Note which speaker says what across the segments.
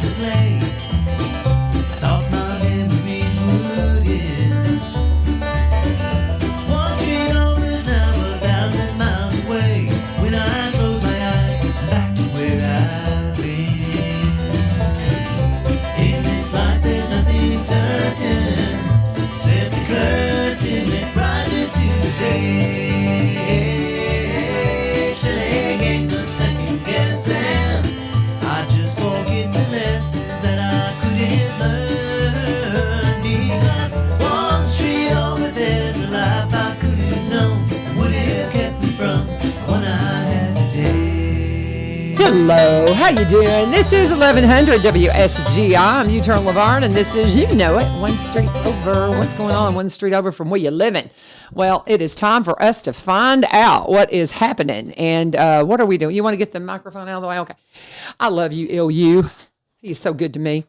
Speaker 1: to play. I thought my memories would end. One street over is now 1,000 miles away. When I close my eyes, I'm back to where I've been. In this life there's nothing certain, except the curtain that rises to the station against of second guessing. I just forget the lessons that I couldn't learn, because one street over there's a life I could have known that would have kept me from the one I have today.
Speaker 2: Hello, how you doing? This is 1100 WSGI. I'm U-Turn LaVern, and this is, you know it, one street over. What's going on one street over from where you living? Well, it is time for us to find out what is happening. And what are we doing? You want to get the microphone out of the way? Okay. I love you, Ilyu. He is so good to me.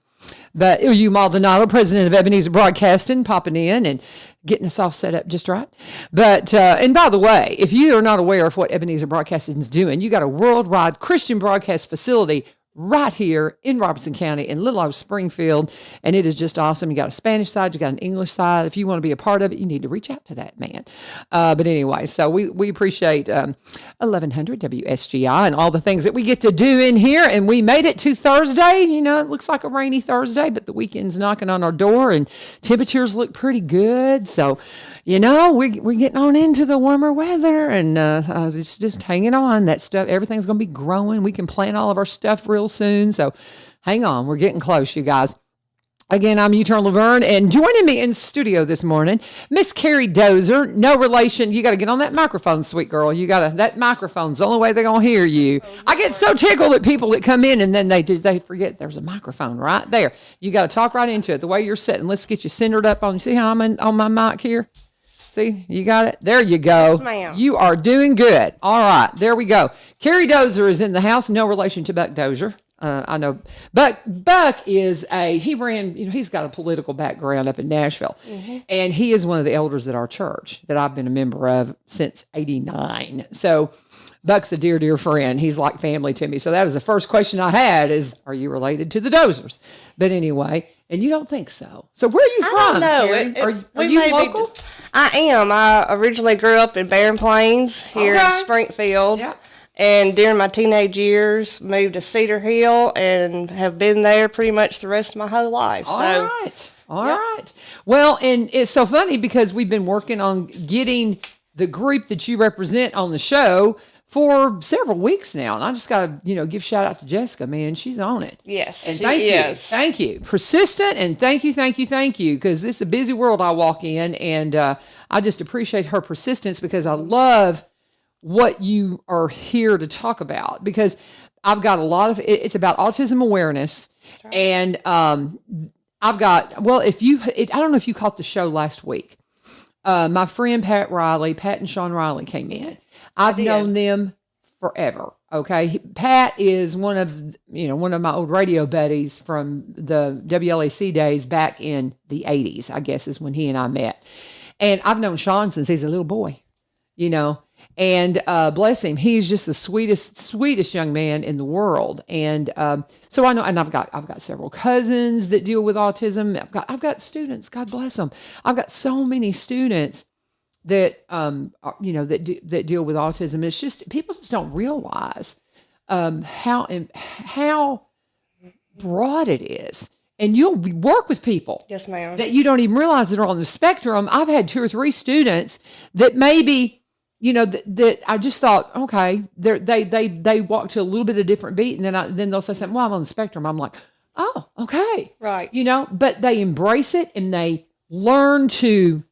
Speaker 2: But Ilyu Maldonado, president of Ebenezer Broadcasting, popping in and getting us all set up just right. But, and by the way, if you are not aware of what Ebenezer Broadcasting is doing, you got a worldwide Christian broadcast facility right here in Robertson County in Little Oak Springfield, and it is just awesome. You got a Spanish side, you got an English side. If you want to be a part of it, you need to reach out to that man. But anyway, so we appreciate 1100 WSGI and all the things that we get to do in here, and we made it to Thursday. You know, it looks like a rainy Thursday, but the weekend's knocking on our door, and temperatures look pretty good. So, you know, we're getting on into the warmer weather, and it's just hanging on. That stuff, everything's going to be growing. We can plant all of our stuff real soon. So hang on. We're getting close, you guys. Again, I'm U-Turn LaVern, and joining me in studio this morning, Miss Kerri Dozier. No relation. You got to get on that microphone, sweet girl. That microphone's the only way they're going to hear you. I get so tickled at people that come in and then they forget there's a microphone right there. You got to talk right into it the way you're sitting. Let's get you centered up on, see how I'm on my mic here? See, you got it? There you go.
Speaker 3: Yes, ma'am.
Speaker 2: You are doing good. All right, there we go. Kerri Dozier is in the house. No relation to Buck Dozier. I know Buck is he's got a political background up in Nashville. Mm-hmm. And he is one of the elders at our church that I've been a member of since '89. So Buck's a dear, dear friend. He's like family to me. So that was the first question I had is, are you related to the Doziers? But anyway, and you don't think so. So where are you from?
Speaker 3: I don't know.
Speaker 2: Are you local?
Speaker 3: I am. I originally grew up in Barren Plains here in Springfield. Yeah. And during my teenage years, moved to Cedar Hill and have been there pretty much the rest of my whole life.
Speaker 2: All right. Well, and it's so funny because we've been working on getting the group that you represent on the show for several weeks now. And I just got to, give shout out to Jessica, man. She's on it.
Speaker 3: Yes.
Speaker 2: And thank you. Persistent, and thank you. Because it's a busy world I walk in, and I just appreciate her persistence because I love what you are here to talk about, because I've got a lot of, it's about autism awareness. Right. And I've got, I don't know if you caught the show last week. My friend Pat and Sean Riley came in. I've known them forever. Okay. Pat is one of my old radio buddies from the WLAC days back in the 80s, I guess is when he and I met. And I've known Sean since he's a little boy, and bless him, he's just the sweetest young man in the world. And so I know, and I've got several cousins that deal with autism. I've got students, God bless them. I've got so many students that that deal with autism. It's just people just don't realize how broad it is. And you'll work with people,
Speaker 3: yes, ma'am,
Speaker 2: that you don't even realize that are on the spectrum. I've had 2 or 3 students that maybe, that I just thought, okay, they walk to a little bit of different beat, and then they'll say something. Well, I'm on the spectrum. I'm like, oh, okay,
Speaker 3: right,
Speaker 2: But they embrace it and they learn to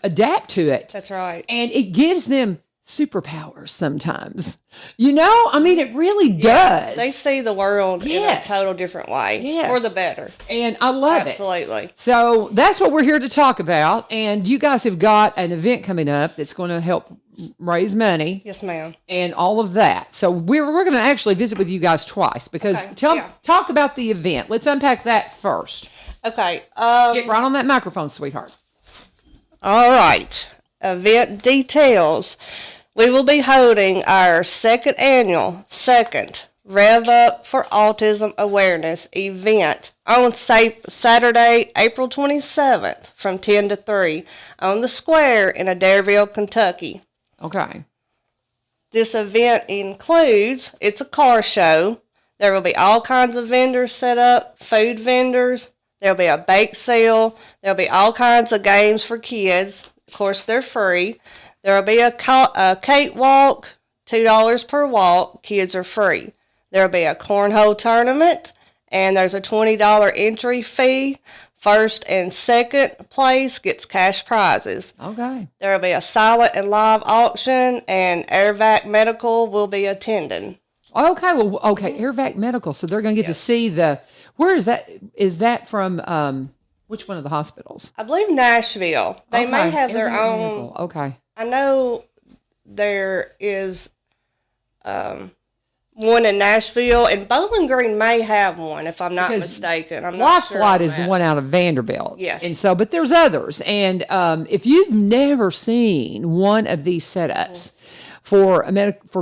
Speaker 2: adapt to it.
Speaker 3: That's right,
Speaker 2: and it gives them superpowers sometimes. It really does.
Speaker 3: They see the world in a total different way, for the better.
Speaker 2: And I love
Speaker 3: Absolutely.
Speaker 2: So that's what we're here to talk about. And you guys have got an event coming up that's going to help raise money.
Speaker 3: Yes, ma'am.
Speaker 2: And all of that. So we're going to actually visit with you guys twice, because talk about the event. Let's unpack that first.
Speaker 3: Okay.
Speaker 2: Get right on that microphone, sweetheart.
Speaker 3: All right. Event details. We will be holding our second Rev Up for Autism Awareness event on Saturday, April 27th from 10 to 3 on the square in Adairville, Kentucky.
Speaker 2: Okay.
Speaker 3: This event includes, it's a car show. There will be all kinds of vendors set up, food vendors. There'll be a bake sale. There'll be all kinds of games for kids. Of course, they're free. There'll be a cakewalk, $2 per walk. Kids are free. There'll be a cornhole tournament, and there's a $20 entry fee. First and second place gets cash prizes.
Speaker 2: Okay.
Speaker 3: There'll be a silent and live auction, and AirVac Medical will be attending.
Speaker 2: Okay. Well, okay. AirVac Medical. So they're going to get to see where is that? Is that from which one of the hospitals?
Speaker 3: I believe Nashville. They may have their
Speaker 2: AirVac
Speaker 3: own.
Speaker 2: Medical. Okay.
Speaker 3: I know there is one in Nashville, and Bowling Green may have one, if I'm not mistaken. I'm not sure.
Speaker 2: Lifelight is the one out of Vanderbilt.
Speaker 3: Yes.
Speaker 2: And so, but there's others. And if you've never seen one of these setups for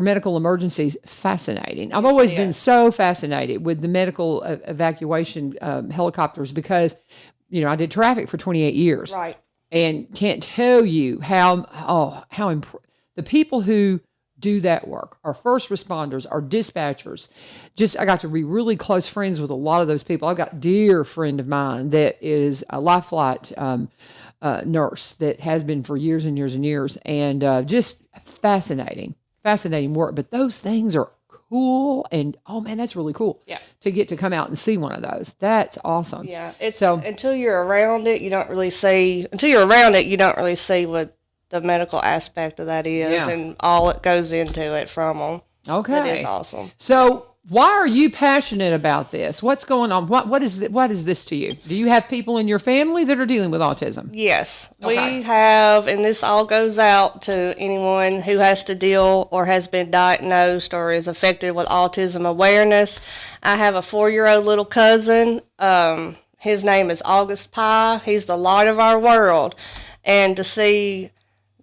Speaker 2: medical emergencies, fascinating. I've always been so fascinated with the medical evacuation helicopters because, I did traffic for 28 years.
Speaker 3: Right.
Speaker 2: And can't tell you how the people who do that work, our first responders, our dispatchers. I got to be really close friends with a lot of those people. I've got a dear friend of mine that is a Lifelight nurse that has been for years and years and years, and just fascinating work. But those things are cool, and oh man, that's really cool.
Speaker 3: Yeah.
Speaker 2: To get to come out and see one of those, that's awesome.
Speaker 3: Yeah, until you're around it, you don't really see. Until you're around it, you don't really see what the medical aspect of that is, and all it goes into it from them.
Speaker 2: Okay.
Speaker 3: It is awesome.
Speaker 2: So why are you passionate about this? What's going on? What is this to you? Do you have people in your family that are dealing with autism?
Speaker 3: Yes,
Speaker 2: Okay.
Speaker 3: we have, and this all goes out to anyone who has to deal or has been diagnosed or is affected with autism awareness. I have a 4-year-old little cousin. His name is August Pye. He's the light of our world. And to see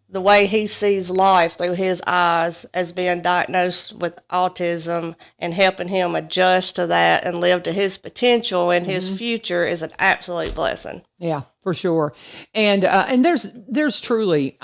Speaker 3: the way he sees life through his eyes as being diagnosed with autism and helping him adjust to that and live to his potential and his future is an absolute blessing.
Speaker 2: Yeah, for sure. And there's truly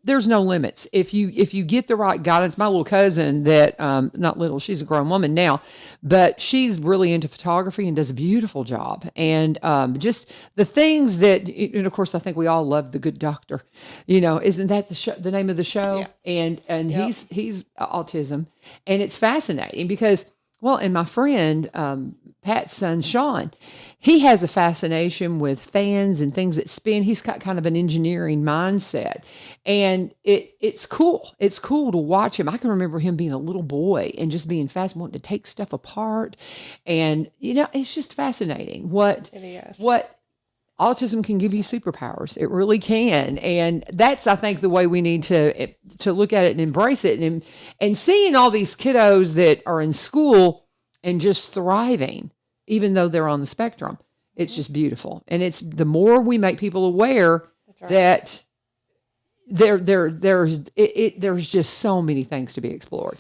Speaker 2: there's no limits if you get the right guidance. My little cousin that not little, she's a grown woman now, but she's really into photography and does a beautiful job. And just the things that, and of course, I think we all love The Good Doctor. Isn't that the name of the show? Yeah. And he's autism, and it's fascinating because, and my friend Pat's son Sean, he has a fascination with fans and things that spin. He's got kind of an engineering mindset, and it's cool. It's cool to watch him. I can remember him being a little boy and just being wanting to take stuff apart, and it's just fascinating what autism can give you superpowers. It really can, and that's, I think, the way we need to look at it and embrace it, and seeing all these kiddos that are in school and just thriving, even though they're on the spectrum. It's just beautiful. And it's the more we make people aware that there's just so many things to be explored.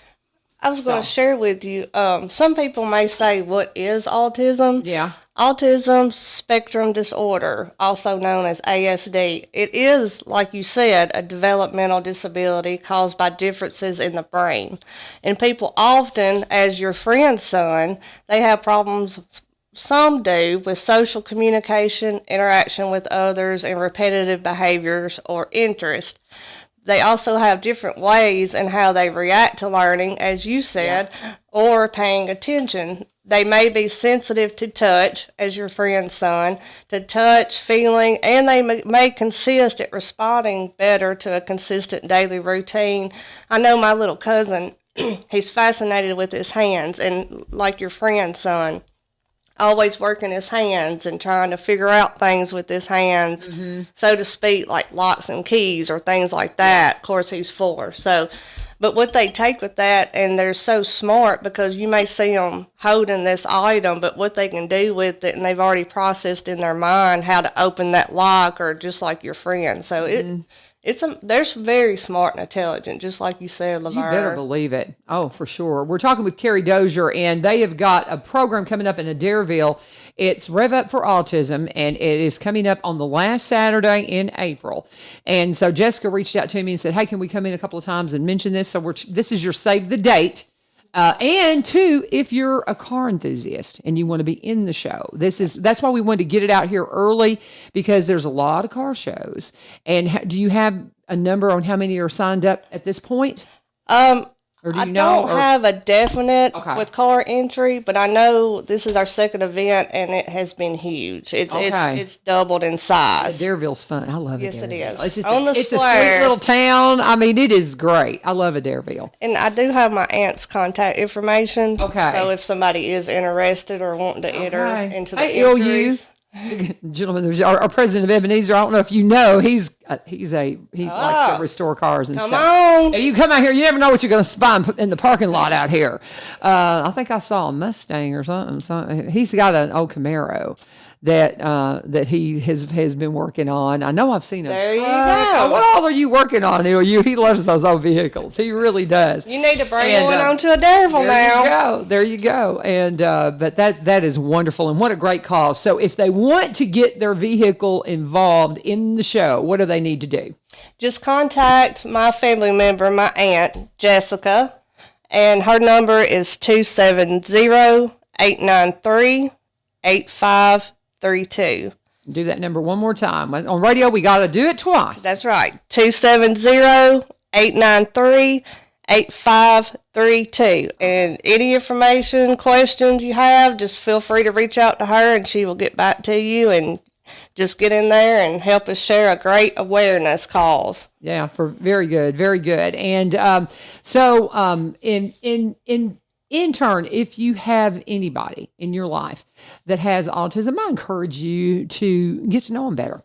Speaker 3: I was going to share with you, some people may say, what is autism?
Speaker 2: Yeah.
Speaker 3: Autism spectrum disorder, also known as ASD. It is, like you said, a developmental disability caused by differences in the brain. And people often, as your friend's son, they have problems, some do, with social communication, interaction with others, and repetitive behaviors or interest. They also have different ways in how they react to learning, as you said, or paying attention. They may be sensitive to touch, as your friend's son, to touch, feeling, and they may consist at responding better to a consistent daily routine. I know my little cousin, he's fascinated with his hands, and like your friend's son, always working his hands and trying to figure out things with his hands, so to speak, like locks and keys or things like that. Of course, he's 4. So, but what they take with that, and they're so smart because you may see them holding this item, but what they can do with it, and they've already processed in their mind how to open that lock, or just like your friend. So They're very smart and intelligent, just like you said, LaVern.
Speaker 2: You better believe it. Oh, for sure. We're talking with Kerri Dozier, and they have got a program coming up in Adairville. It's Rev Up for Autism, and it is coming up on the last Saturday in April. And so Jessica reached out to me and said, hey, can we come in a couple of times and mention this? So this is your save the date. And two, if you're a car enthusiast and you want to be in the show, that's why we wanted to get it out here early, because there's a lot of car shows. And do you have a number on how many are signed up at this point? Or do you
Speaker 3: don't have a definite with car entry, but I know this is our second event and it has been huge. It's doubled in size.
Speaker 2: Adairville's fun. I love it.
Speaker 3: Yes, it is.
Speaker 2: It's just it's a sweet little town. I mean, it is great. I love Adairville.
Speaker 3: And I do have my aunt's contact information. Okay. So if somebody is interested or wanting to enter into the entries.
Speaker 2: Gentlemen, there's our president of Ebenezer. I don't know if you know, he likes to restore cars and stuff.
Speaker 3: Come on.
Speaker 2: If you come out here, you never know what you're going to spy in the parking lot out here. I think I saw a Mustang or something. He's got an old Camaro that he has been working on. I know I've seen a
Speaker 3: There
Speaker 2: truck.
Speaker 3: you go.
Speaker 2: What all are you working on? He loves those old vehicles. He really does.
Speaker 3: You need to bring one onto Adairville now.
Speaker 2: There you go. And but that is wonderful, and what a great cause. So if they want to get their vehicle involved in the show, what do they need to do?
Speaker 3: Just contact my family member, my aunt Jessica, and her number is 270-893-8532.
Speaker 2: Do that number one more time. On radio, we got to do it twice.
Speaker 3: That's right. 270-893-8532. And any information, questions you have, just feel free to reach out to her and she will get back to you and just get in there and help us share a great awareness cause.
Speaker 2: Yeah, very good, very good. And so in turn, if you have anybody in your life that has autism, I encourage you to get to know them better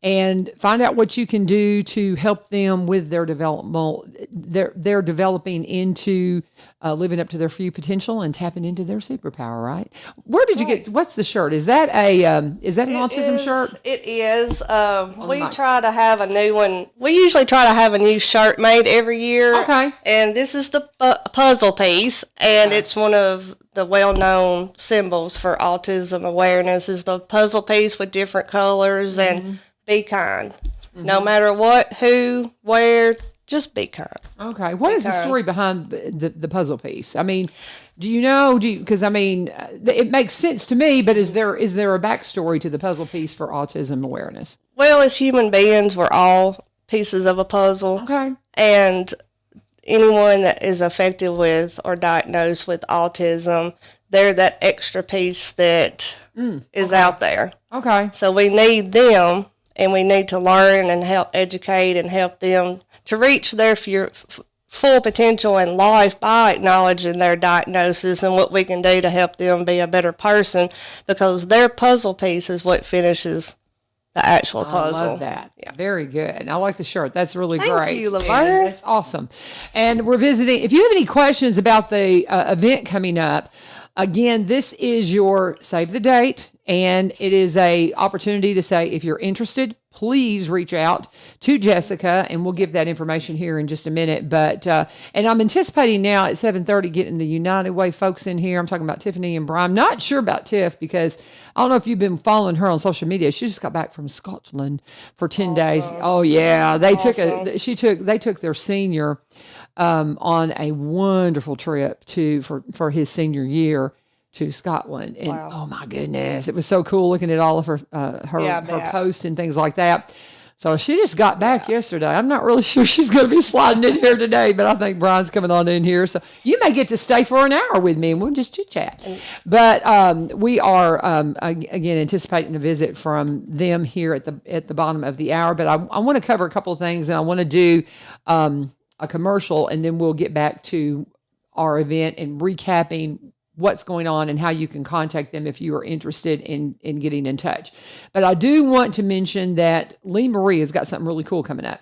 Speaker 2: and find out what you can do to help them with their development. They're developing into living up to their full potential and tapping into their superpower. Right? Where did you get? What's the shirt? Is that an autism shirt?
Speaker 3: It is. We try to have a new one. We usually try to have a new shirt made every year.
Speaker 2: Okay.
Speaker 3: And this is the puzzle piece, and it's one of the well-known symbols for autism awareness. Is the puzzle piece with different colors and. Be kind. No matter what, who, where, just be kind.
Speaker 2: Okay. What is the story behind the puzzle piece? I mean, do you know? Because I mean, it makes sense to me. But is there a backstory to the puzzle piece for autism awareness?
Speaker 3: Well, as human beings, we're all pieces of a puzzle.
Speaker 2: Okay.
Speaker 3: And anyone that is affected with or diagnosed with autism, they're that extra piece that is out there.
Speaker 2: Okay.
Speaker 3: So we need them. And we need to learn and help educate and help them to reach their full potential in life by acknowledging their diagnosis and what we can do to help them be a better person, because their puzzle piece is what finishes the actual puzzle.
Speaker 2: I love that. Yeah. Very good. I like the shirt. That's really great.
Speaker 3: Thank you, LaVern.
Speaker 2: That's awesome. And we're visiting. If you have any questions about the event coming up, again, this is your save the date. And it is a opportunity to say, if you're interested, please reach out to Jessica, and we'll give that information here in just a minute. But and I'm anticipating now at 7:30 getting the United Way folks in here. I'm talking about Tiffany and Brian. I'm not sure about Tiff, because I don't know if you've been following her on social media. She just got back from Scotland for 10 days. Oh yeah, they took their senior on a wonderful trip for his senior year to Scotland. And oh my goodness, it was so cool looking at all of her posts and things like that. So she just got back yesterday. I'm not really sure she's going to be sliding in here today, but I think Brian's coming on in here. So you may get to stay for an hour with me and we'll just chit chat. But we are, again, anticipating a visit from them here at the bottom of the hour. But I want to cover a couple of things, and I want to do a commercial, and then we'll get back to our event and recapping what's going on and how you can contact them if you are interested in getting in touch. But I do want to mention that Lee Marie has got something really cool coming up.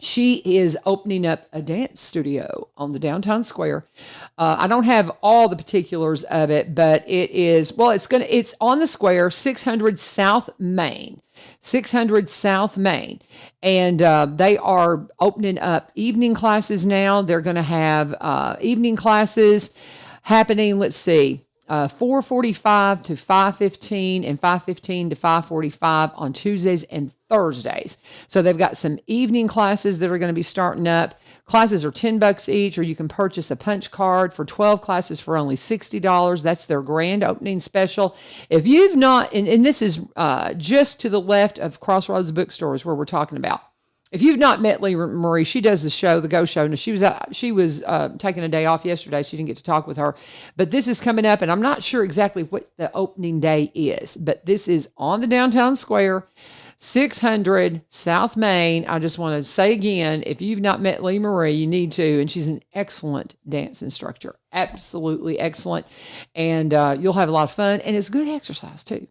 Speaker 2: She is opening up a dance studio on the downtown square. I don't have all the particulars of it, but it's on the square, 600 South Main. 600 South Main. And they are opening up evening classes now. They're going to have evening classes happening, let's see, 4:45 to 5:15 and 5:15 to 5:45 on Tuesdays and Thursdays. So they've got some evening classes that are going to be starting up. Classes are $10 each, or you can purchase a punch card for 12 classes for only $60. That's their grand opening special. If you've not, and this is just to the left of Crossroads Bookstores where we're talking about. If you've not met Lee Marie, she does the show, the Go Show. And she was taking a day off yesterday. So she didn't get to talk with her. But this is coming up, and I'm not sure exactly what the opening day is. But this is on the downtown square, 600 South Main. I just want to say again, if you've not met Lee Marie, you need to. And she's an excellent dance instructor. Absolutely excellent. And you'll have a lot of fun. And it's good exercise, too.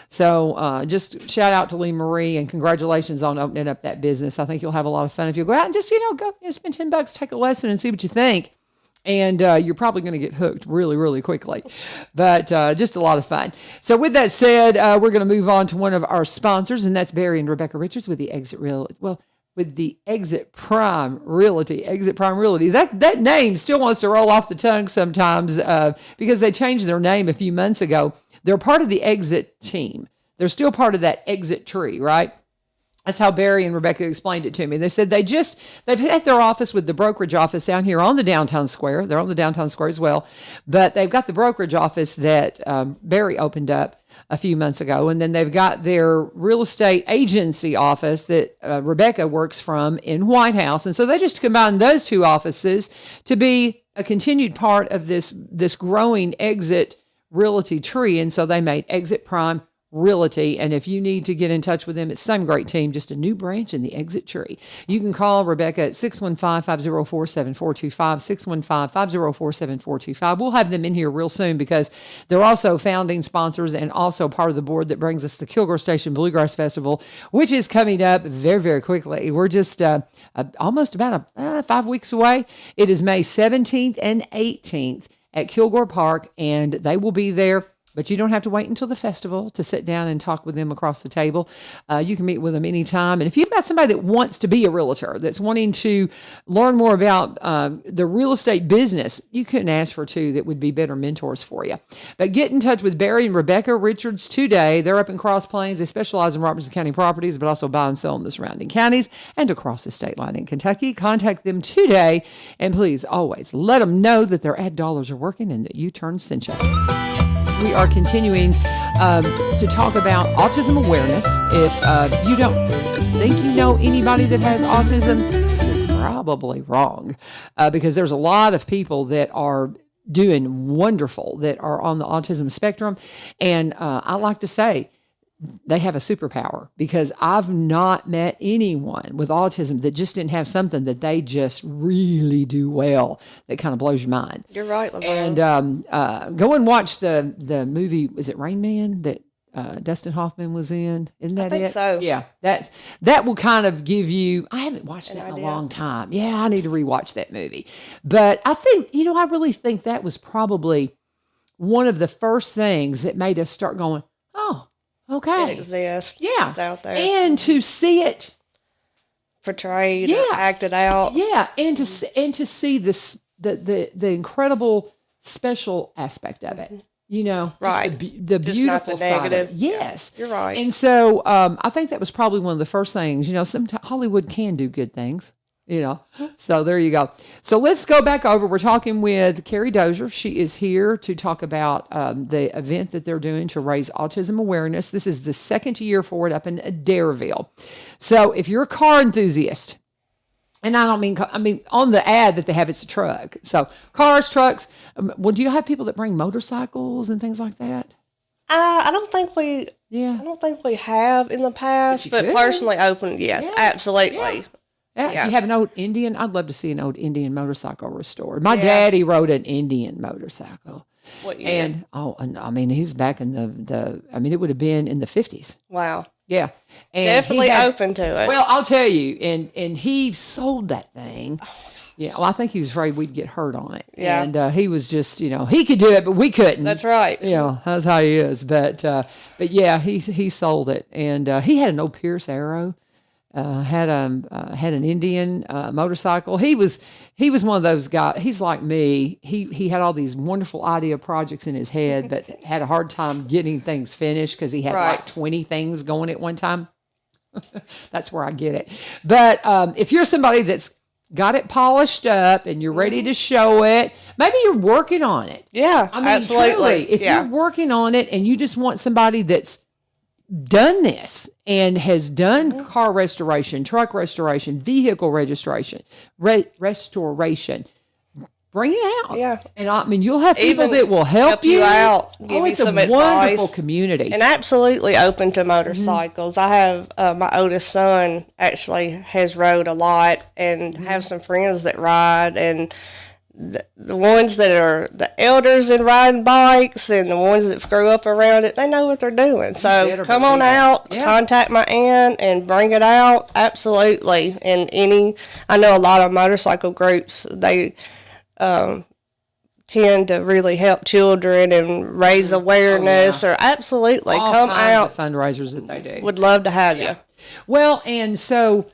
Speaker 2: So just shout out to Lee Marie and congratulations on opening up that business. I think you'll have a lot of fun if you go out and just, go spend $10, take a lesson and see what you think. And you're probably going to get hooked really, really quickly. But just a lot of fun. So with that said, we're going to move on to one of our sponsors, and that's Barry and Rebecca Richards with the Exit Prime Realty. Exit Prime Realty. That name still wants to roll off the tongue sometimes because they changed their name a few months ago. They're part of the Exit team. They're still part of that Exit tree, right? That's how Barry and Rebecca explained it to me. They said they've had their office with the brokerage office down here on the downtown square. They're on the downtown square as well. But they've got the brokerage office that Barry opened up a few months ago. And then they've got their real estate agency office that Rebecca works from in White House. And so they just combined those two offices to be a continued part of this growing Exit Realty tree. And so they made Exit Prime Realty. And if you need to get in touch with them, it's the same great team, just a new branch in the Exit tree. You can call Rebecca at 615-504-7425, 615-504-7425. We'll have them in here real soon because they're also founding sponsors and also part of the board that brings us the Kilgore Station Bluegrass Festival, which is coming up very, very quickly. We're just almost about 5 weeks away. It is May 17th and 18th at Kilgore Park, and they will be there. But you don't have to wait until the festival to sit down and talk with them across the table. You can meet with them anytime. And if you've got somebody that wants to be a realtor, that's wanting to learn more about the real estate business, you couldn't ask for two that would be better mentors for you. But get in touch with Barry and Rebecca Richards today. They're up in Cross Plains. They specialize in Robertson County properties, but also buy and sell in the surrounding counties and across the state line in Kentucky. Contact them today. And please always let them know that their ad dollars are working and that U-Turn sent you. We are continuing to talk about autism awareness. If you don't think you know anybody that has autism, you're probably wrong because there's a lot of people that are doing wonderful that are on the autism spectrum. And I like to say they have a superpower because I've not met anyone with autism that just didn't have something that they just really do well that kind of blows your mind.
Speaker 3: You're right, LaVern.
Speaker 2: And go and watch the movie, is it Rain Man that Dustin Hoffman was in? Isn't that
Speaker 3: I think
Speaker 2: it?
Speaker 3: so.
Speaker 2: Yeah, that will kind of give you, I haven't watched that in a long time. Yeah, I need to rewatch that movie. But I think, I really think that was probably one of the first things that made us start going, oh, okay.
Speaker 3: It exists.
Speaker 2: Yeah.
Speaker 3: It's out there.
Speaker 2: And to see it
Speaker 3: portrayed, acted out.
Speaker 2: Yeah. And to see this, the incredible special aspect of it,
Speaker 3: right.
Speaker 2: The
Speaker 3: just
Speaker 2: beautiful
Speaker 3: not the
Speaker 2: side
Speaker 3: negative.
Speaker 2: of it. Yes.
Speaker 3: You're right.
Speaker 2: And so I think that was probably one of the first things, sometimes Hollywood can do good things. So there you go. So let's go back over. We're talking with Kerri Dozier. She is here to talk about the event that they're doing to raise autism awareness. This is the second year for it up in Dareville. So if you're a car enthusiast, and I mean on the ad that they have, it's a truck. So cars, trucks. Well, do you have people that bring motorcycles and things like that?
Speaker 3: I don't think we have in the past, but personally open, yes, absolutely.
Speaker 2: Yeah. If you have an old Indian, I'd love to see an old Indian motorcycle restored. My daddy rode an Indian motorcycle.
Speaker 3: What year?
Speaker 2: And he's back in it would have been in the 50s.
Speaker 3: Wow.
Speaker 2: Yeah. And
Speaker 3: definitely open to it.
Speaker 2: Well, I'll tell you, and he sold that thing Yeah, well, I think he was afraid we'd get hurt on it.
Speaker 3: Yeah.
Speaker 2: And he was just, he could do it, but we couldn't.
Speaker 3: That's right.
Speaker 2: That's how he is. But yeah, he sold it. And he had an old Pierce Arrow. Had an Indian motorcycle. He was one of those guys. He's like me. He had all these wonderful idea projects in his head, but had a hard time getting things finished because he had like 20 things going at one time. That's where I get it. But if you're somebody that's got it polished up and you're ready to show it, maybe you're working on it.
Speaker 3: Yeah,
Speaker 2: I mean,
Speaker 3: absolutely.
Speaker 2: truly, if you're working on it and you just want somebody that's done this and has done car restoration, truck restoration, vehicle registration, restoration, bring it out.
Speaker 3: Yeah.
Speaker 2: And I mean, you'll have people that will help you
Speaker 3: out, give you
Speaker 2: it's
Speaker 3: some
Speaker 2: a wonderful
Speaker 3: advice.
Speaker 2: community.
Speaker 3: And absolutely open to motorcycles. I have my oldest son actually has rode a lot and have some friends that ride, and the ones that are the elders in riding bikes and the ones that grew up around it, they know what they're doing. So come on out, contact my aunt and bring it out. Absolutely. And I know a lot of motorcycle groups, they tend to really help children and raise awareness. Or absolutely
Speaker 2: all
Speaker 3: come
Speaker 2: kinds
Speaker 3: out.
Speaker 2: of fundraisers that they do.
Speaker 3: Would love to have you.
Speaker 2: Well, and so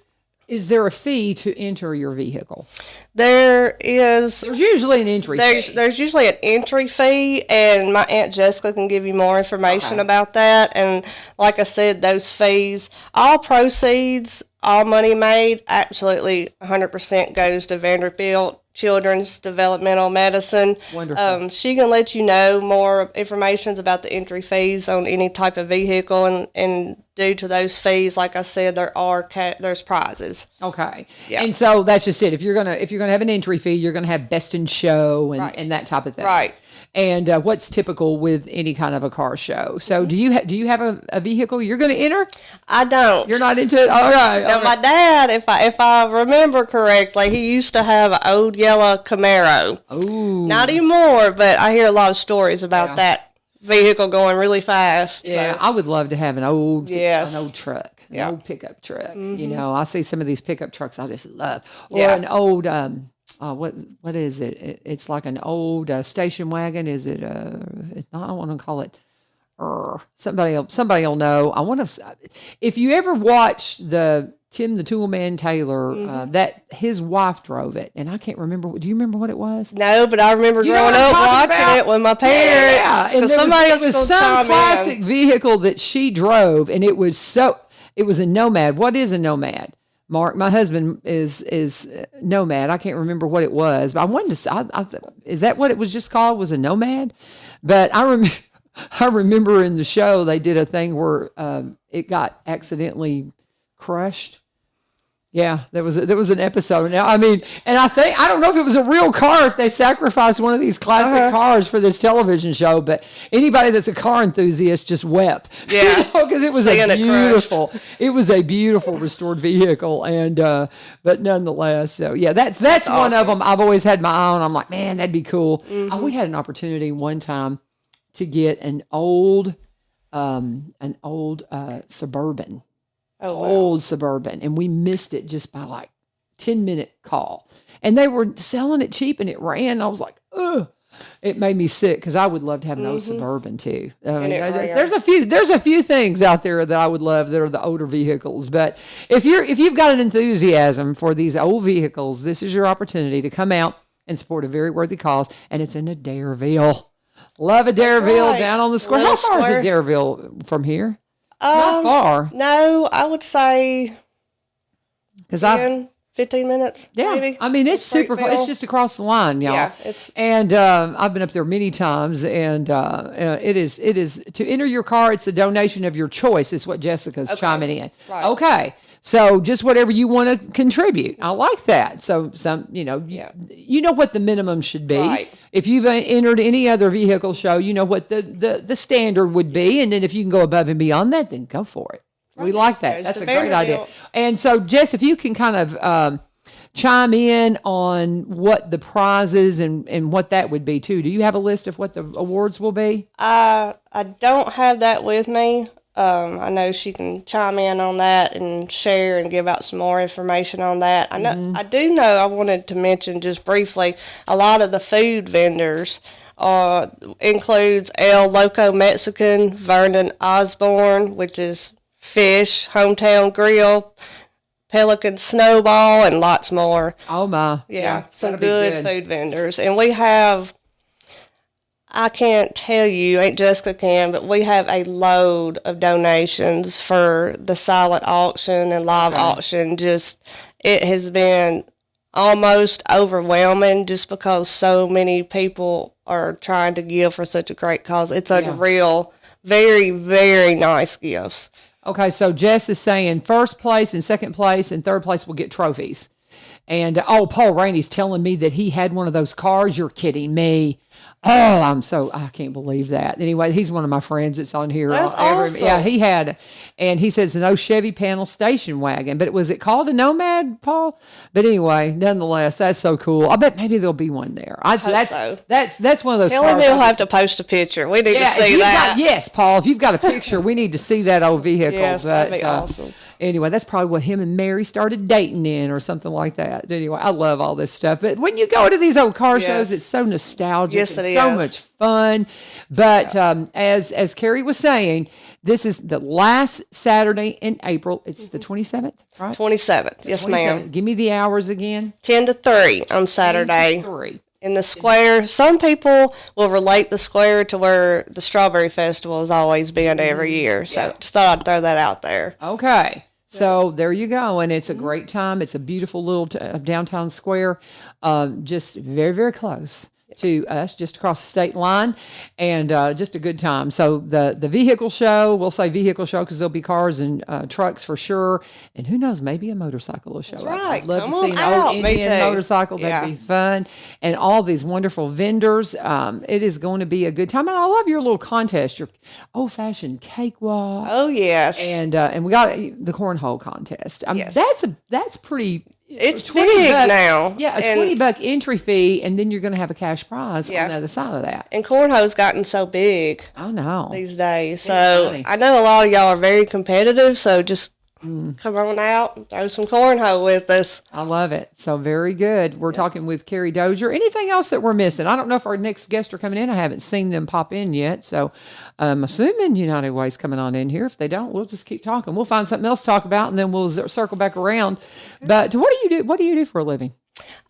Speaker 2: is there a fee to enter your vehicle?
Speaker 3: There is.
Speaker 2: There's usually an entry fee.
Speaker 3: There's usually an entry fee, and my Aunt Jessica can give you more information about that. And like I said, those fees, all proceeds, all money made, absolutely 100% goes to Vanderbilt Children's Developmental Medicine.
Speaker 2: Wonderful.
Speaker 3: She can let you know more information about the entry fees on any type of vehicle, and due to those fees, like I said, there's prizes.
Speaker 2: Okay.
Speaker 3: Yeah.
Speaker 2: And so that's just it. If you're gonna have an entry fee, you're gonna have best in show and that type of thing.
Speaker 3: Right.
Speaker 2: And what's typical with any kind of a car show? So do you have a vehicle you're going to enter?
Speaker 3: I don't.
Speaker 2: You're not into it? All right.
Speaker 3: Now, my dad, if I remember correctly, he used to have an old yellow Camaro.
Speaker 2: Ooh.
Speaker 3: Not anymore, but I hear a lot of stories about that vehicle going really fast.
Speaker 2: Yeah,
Speaker 3: so.
Speaker 2: I would love to have an old truck, an
Speaker 3: Yeah.
Speaker 2: old pickup truck. You know, I see some of these pickup trucks I just love. Or an old what is it? It's like an old station wagon. Is it? It's not. I don't want to call it. Somebody will know. I want to. If you ever watch the Tim the Toolman Taylor, that his wife drove it, and I can't remember. Do you remember what it was?
Speaker 3: No, but I remember growing up watching it with my parents.
Speaker 2: Yeah, and there was some classic vehicle that she drove, and it was a Nomad. What is a Nomad? Mark, my husband is Nomad. I can't remember what it was, but I wanted to. Is that what it was just called? Was a Nomad? But I remember in the show they did a thing where it got accidentally crushed. Yeah, there was an episode. Now, I mean, and I don't know if it was a real car, if they sacrificed one of these classic cars for this television show, but anybody that's a car enthusiast just wept.
Speaker 3: Yeah.
Speaker 2: Because it was it was a beautiful restored vehicle, and but nonetheless, so yeah, that's one
Speaker 3: awesome.
Speaker 2: of them I've always had my eye on. I'm like, man, that'd be cool. We had an opportunity one time to get an old Suburban.
Speaker 3: Oh, wow.
Speaker 2: Old Suburban, and we missed it just by like 10-minute call, and they were selling it cheap, and it ran. I was like, ugh. It made me sick because I would love to have an old Suburban too. I mean, there's a few things out there that I would love that are the older vehicles. But if you've got an enthusiasm for these old vehicles, this is your opportunity to come out and support a very worthy cause, and it's in Adairville. Love Adairville down on the square. How far is Adairville from here? Not far.
Speaker 3: No, I would say 15 minutes.
Speaker 2: Yeah,
Speaker 3: maybe.
Speaker 2: I mean it's super close. It's just across the line, y'all.
Speaker 3: Yeah,
Speaker 2: and I've been up there many times, and it is to enter your car. It's a donation of your choice. Is what Jessica's chiming in. Right. Okay. So just whatever you want to contribute. I like that. So you know what the minimum should be.
Speaker 3: Right.
Speaker 2: If you've entered any other vehicle show, you know what the standard would be. And then if you can go above and beyond that, then go for it. Right. We like that. That's a great idea. And so Jess, if you can kind of chime in on what the prizes and what that would be too. Do you have a list of what the awards will be?
Speaker 3: I don't have that with me. I know she can chime in on that and share and give out some more information on that. I know, I do know. I wanted to mention just briefly a lot of the food vendors. Includes El Loco Mexican, Vernon Osborne, which is fish, Hometown Grill, Pelican Snowball, and lots more.
Speaker 2: Oh my!
Speaker 3: Yeah, some good food vendors, and we have. I can't tell you, Aunt Jessica can, but we have a load of donations for the silent auction and live auction. Just, it has been almost overwhelming just because so many people are trying to give for such a great cause. It's unreal. Very, very nice gifts.
Speaker 2: Okay, so Jess is saying first place and second place and third place will get trophies. And, Paul Rainey's telling me that he had one of those cars. You're kidding me. Oh, I can't believe that. Anyway, he's one of my friends that's on here.
Speaker 3: That's awesome.
Speaker 2: Yeah, he had, and he says no Chevy panel station wagon, but was it called a Nomad, Paul? But anyway, nonetheless, that's so cool. I bet maybe there'll be one there. That's one of those.
Speaker 3: Tell him he'll have to post a picture. We need to see that.
Speaker 2: Yes, Paul, if you've got a picture, we need to see that old vehicle.
Speaker 3: Yes, that'd be awesome.
Speaker 2: Anyway, that's probably what him and Mary started dating in or something like that. Anyway, I love all this stuff. But when you go to these old car shows, it's so nostalgic.
Speaker 3: Yes, it is.
Speaker 2: So much fun. But as Kerri was saying, this is the last Saturday in April. It's the 27th, right?
Speaker 3: 27th. Yes,
Speaker 2: 27th.
Speaker 3: ma'am.
Speaker 2: Give me the hours again.
Speaker 3: 10 to 3 on Saturday.
Speaker 2: 10 to 3.
Speaker 3: In the square. Some people will relate the square to where the Strawberry Festival has always been every year. So just thought I'd throw that out there.
Speaker 2: Okay. So there you go. And it's a great time. It's a beautiful little downtown square, just very, very close to us, just across the state line, and just a good time. So the vehicle show, we'll say vehicle show because there'll be cars and trucks for sure. And who knows, maybe a motorcycle will show up.
Speaker 3: Right.
Speaker 2: I'd love
Speaker 3: Come
Speaker 2: to see
Speaker 3: on
Speaker 2: an old
Speaker 3: out. Me
Speaker 2: Indian
Speaker 3: too.
Speaker 2: motorcycle. That'd be fun. And all these wonderful vendors. It is going to be a good time. And I love your little contest, your old-fashioned cakewalk.
Speaker 3: Oh, yes.
Speaker 2: And we got the cornhole contest.
Speaker 3: Yes.
Speaker 2: That's pretty.
Speaker 3: It's big now.
Speaker 2: Yeah, a $20 entry fee, and then you're going to have a cash prize on the other side of that.
Speaker 3: And cornhole's gotten so big
Speaker 2: I know
Speaker 3: these days. So
Speaker 2: funny.
Speaker 3: I know a lot of y'all are very competitive. So just come on out and throw some cornhole with us.
Speaker 2: I love it. So very good. We're talking with Kerri Dozier. Anything else that we're missing? I don't know if our next guests are coming in. I haven't seen them pop in yet. So I'm assuming United Way's coming on in here. If they don't, we'll just keep talking. We'll find something else to talk about, and then we'll circle back around. But what do you do? What do you do for a living?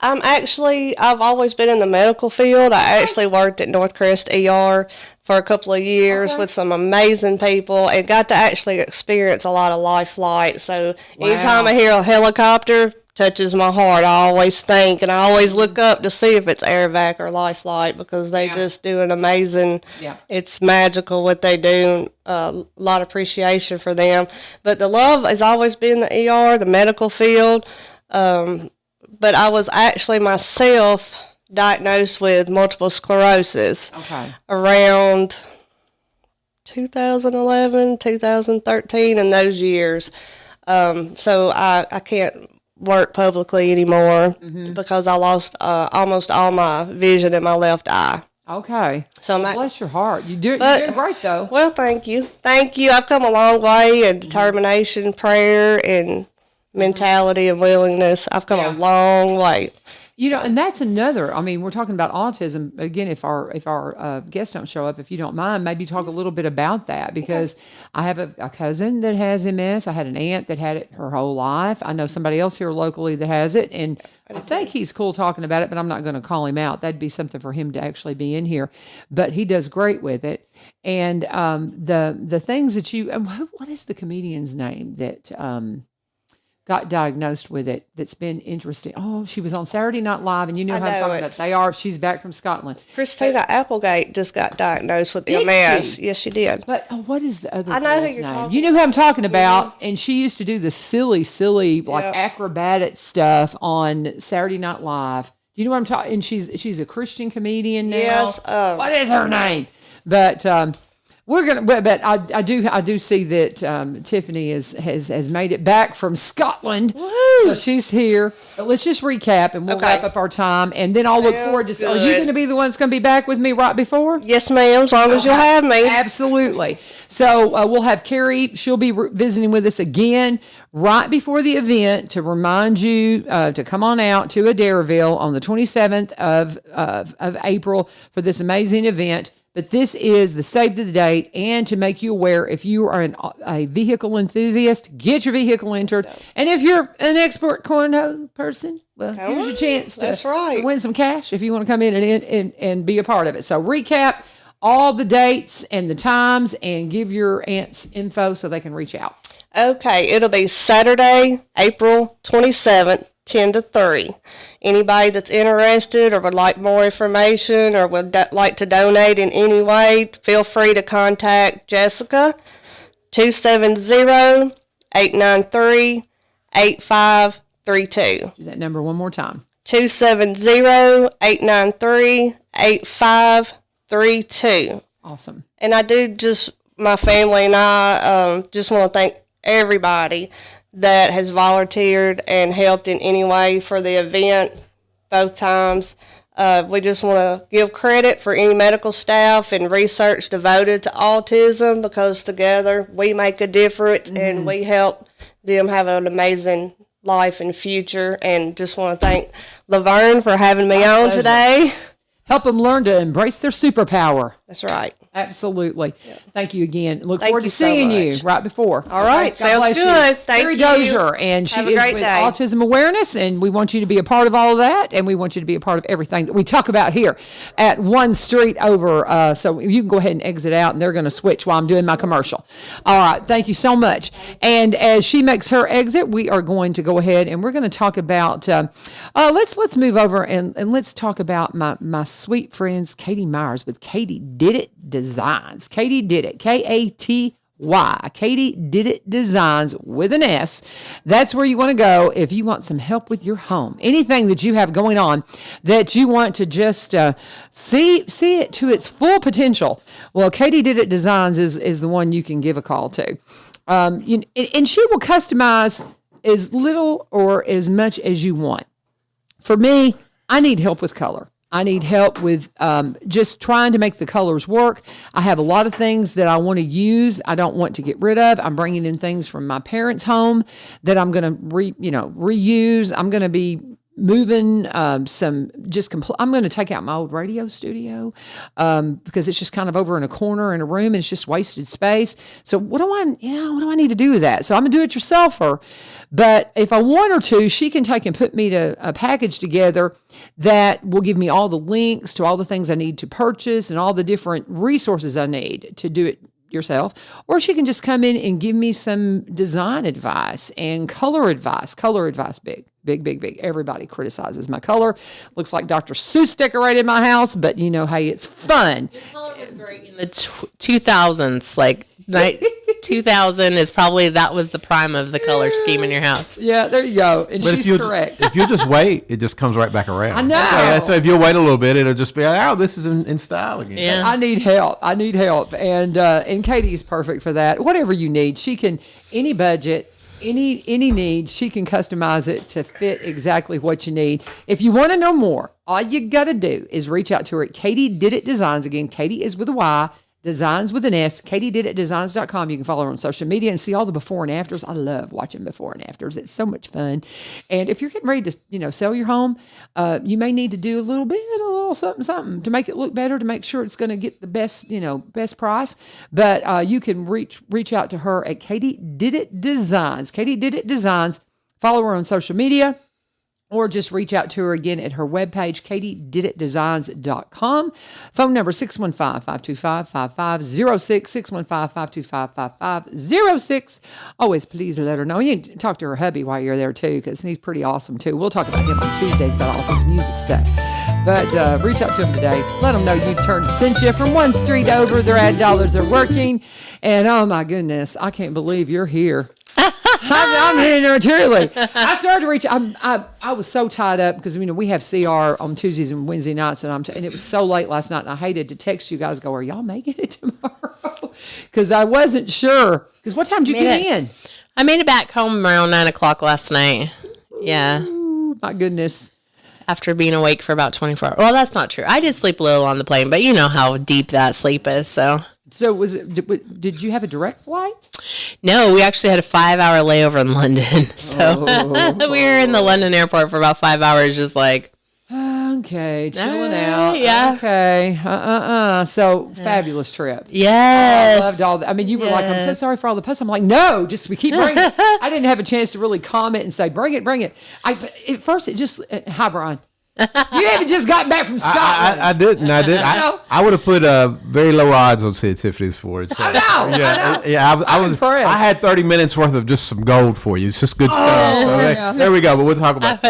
Speaker 3: I've always been in the medical field. I actually worked at Northcrest ER for a couple of years with some amazing people and got to actually experience a lot of life flight. So anytime I hear a helicopter, touches my heart. I always think, and I always look up to see if it's AirVac or Life Flight because they just do an amazing, it's magical what they do. A lot of appreciation for them. But the love has always been the ER, the medical field. But I was actually myself diagnosed with multiple sclerosis around 2011, 2013, in those years. So I can't work publicly anymore because I lost almost all my vision in my left eye.
Speaker 2: Okay.
Speaker 3: So
Speaker 2: bless your heart. You're doing great, though.
Speaker 3: Well, thank you. Thank you. I've come a long way in determination, prayer, and mentality and willingness. I've come a long way.
Speaker 2: You know, and that's another. I mean, we're talking about autism. Again, if our guests don't show up, if you don't mind, maybe talk a little bit about that because I have a cousin that has MS. I had an aunt that had it her whole life. I know somebody else here locally that has it, and I think he's cool talking about it. But I'm not going to call him out. That'd be something for him to actually be in here. But he does great with it. And the things that you what is the comedian's name that got diagnosed with it that's been interesting. Oh, she was on Saturday Night Live, and you know how I'm talking about. They are. She's back from Scotland.
Speaker 3: Christina Applegate just got diagnosed with MS.
Speaker 2: She?
Speaker 3: Yes, she did.
Speaker 2: But what is the other?
Speaker 3: I know who
Speaker 2: girl's
Speaker 3: you're
Speaker 2: name?
Speaker 3: talking.
Speaker 2: You know who I'm talking about, and she used to do the silly, like acrobatic stuff on Saturday Night Live. You know what I'm talking? And she's a Christian comedian now.
Speaker 3: Yes.
Speaker 2: What is her name? But We're gonna, but I do see that Tiffany has made it back from Scotland, so she's here. But let's just recap, and we'll wrap up our time, and then I'll look forward to. Are you going to be the one that's going to be back with me right before?
Speaker 3: Yes, ma'am. As long as you'll have me.
Speaker 2: Absolutely. So we'll have Kerri. She'll be visiting with us again right before the event to remind you to come on out to Adairville on the 27th of April for this amazing event. But this is the save to the date, and to make you aware, if you are a vehicle enthusiast, get your vehicle entered. And if you're an expert cornhole person, well, here's your chance to win some cash if you want to come in and be a part of it. So recap all the dates and the times, and give your aunts info so they can reach out.
Speaker 3: Okay, it'll be Saturday, April 27th, 10 to 3. Anybody that's interested or would like more information or would like to donate in any way, feel free to contact Jessica, 270-893-8532.
Speaker 2: Do that number one more time.
Speaker 3: 270-893-8532.
Speaker 2: Awesome.
Speaker 3: And I do my family and I just want to thank everybody that has volunteered and helped in any way for the event both times. We just want to give credit for any medical staff and research devoted to autism, because together we make a difference and we help them have an amazing life and future. And just want to thank LaVern for having me on today.
Speaker 2: Help them learn to embrace their superpower.
Speaker 3: That's right.
Speaker 2: Absolutely. Yeah. Thank you again. Look forward to seeing you right before.
Speaker 3: All right. Sounds good. Thank you.
Speaker 2: Kerri Dozier, and she is with Autism Awareness, and we want you to be a part of all of that, and we want you to be a part of everything that we talk about here at One Street Over. So you can go ahead and exit out, and they're going to switch while I'm doing my commercial. All right. Thank you so much. And as she makes her exit, we are going to go ahead and we're going to talk about, let's move over and let's talk about my sweet friends, Katie Myers with Katie Did It Designs. Katie Did It, K-A-T-Y. Katie Did It Designs with an S. That's where you want to go if you want some help with your home. Anything that you have going on that you want to just see it to its full potential. Well, Katie Did It Designs is the one you can give a call to. And she will customize as little or as much as you want. For me, I need help with color. I need help with just trying to make the colors work. I have a lot of things that I want to use. I don't want to get rid of. I'm bringing in things from my parents' home that I'm going to reuse. I'm going to be moving I'm going to take out my old radio studio because it's just kind of over in a corner in a room and it's just wasted space. So what do I need to do with that? So I'm a do-it-yourselfer. But if I want her to, she can take and put me to a package together that will give me all the links to all the things I need to purchase and all the different resources I need to do it yourself. Or she can just come in and give me some design advice and color advice. Color advice, big. Everybody criticizes my color. Looks like Dr. Seuss decorated my house, but hey, it's fun.
Speaker 4: Your color was great in the 2000s, like 2000 is probably, that was the prime of the color scheme in your house.
Speaker 2: Yeah, there you go. And
Speaker 5: but
Speaker 2: she's correct.
Speaker 5: If you just wait, it just comes right back around.
Speaker 2: I know.
Speaker 5: So if you'll wait a little bit, it'll just be, this is in style again.
Speaker 2: Yeah. I need help. And Katie's perfect for that. Whatever you need, she can, any budget, any need, she can customize it to fit exactly what you need. If you want to know more, all you got to do is reach out to her at Katie Did It Designs. Again, Katie is with a Y, Designs with an S, KatieDidItDesigns.com. You can follow her on social media and see all the before and afters. I love watching before and afters. It's so much fun. And if you're getting ready to, sell your home, you may need to do a little something to make it look better, to make sure it's going to get the best, best price. But you can reach out to her at Katie Did It Designs. Katie Did It Designs. Follow her on social media. Or just reach out to her again at her webpage, KatieDidItDesigns.com. Phone number 615-525-5506, 615-525-5506. Always please let her know. You can talk to her hubby while you're there too, because he's pretty awesome too. We'll talk about him on Tuesdays about all his music stuff. But reach out to him today. Let them know sent you from One Street Over. Their ad dollars are working. And oh my goodness, I can't believe you're here. I'm here truly. I started to reach. I was so tied up because we have CR on Tuesdays and Wednesday nights, and it was so late last night, and I hated to text you guys. Go, are y'all making it tomorrow? because I wasn't sure. Because what time did you get in?
Speaker 4: I made it back home around 9 o'clock last night. Yeah.
Speaker 2: Ooh, my goodness.
Speaker 4: After being awake for about 24 hours. Well, that's not true. I did sleep a little on the plane, but you know how deep that sleep is. So
Speaker 2: was it? Did you have a direct flight?
Speaker 4: no, we actually had a 5-hour layover in London. So we were in the London airport for about 5 hours, just like.
Speaker 2: Okay, chilling out.
Speaker 4: Yeah.
Speaker 2: Okay. So fabulous trip.
Speaker 4: Yes.
Speaker 2: I loved all that. I mean, you were like, I'm so sorry for all the posts. I'm like, no, just we keep bringing it. I didn't have a chance to really comment and say, bring it. But at first, it just, hi, Brian. You haven't just gotten back from Scotland.
Speaker 5: I didn't. I would have put very low odds on seeing Tiffany's for it. So,
Speaker 2: I know.
Speaker 5: Yeah, I was.
Speaker 2: impressed.
Speaker 5: I had 30 minutes worth of just some gold for you. It's just good stuff. So there we go. But we'll talk about.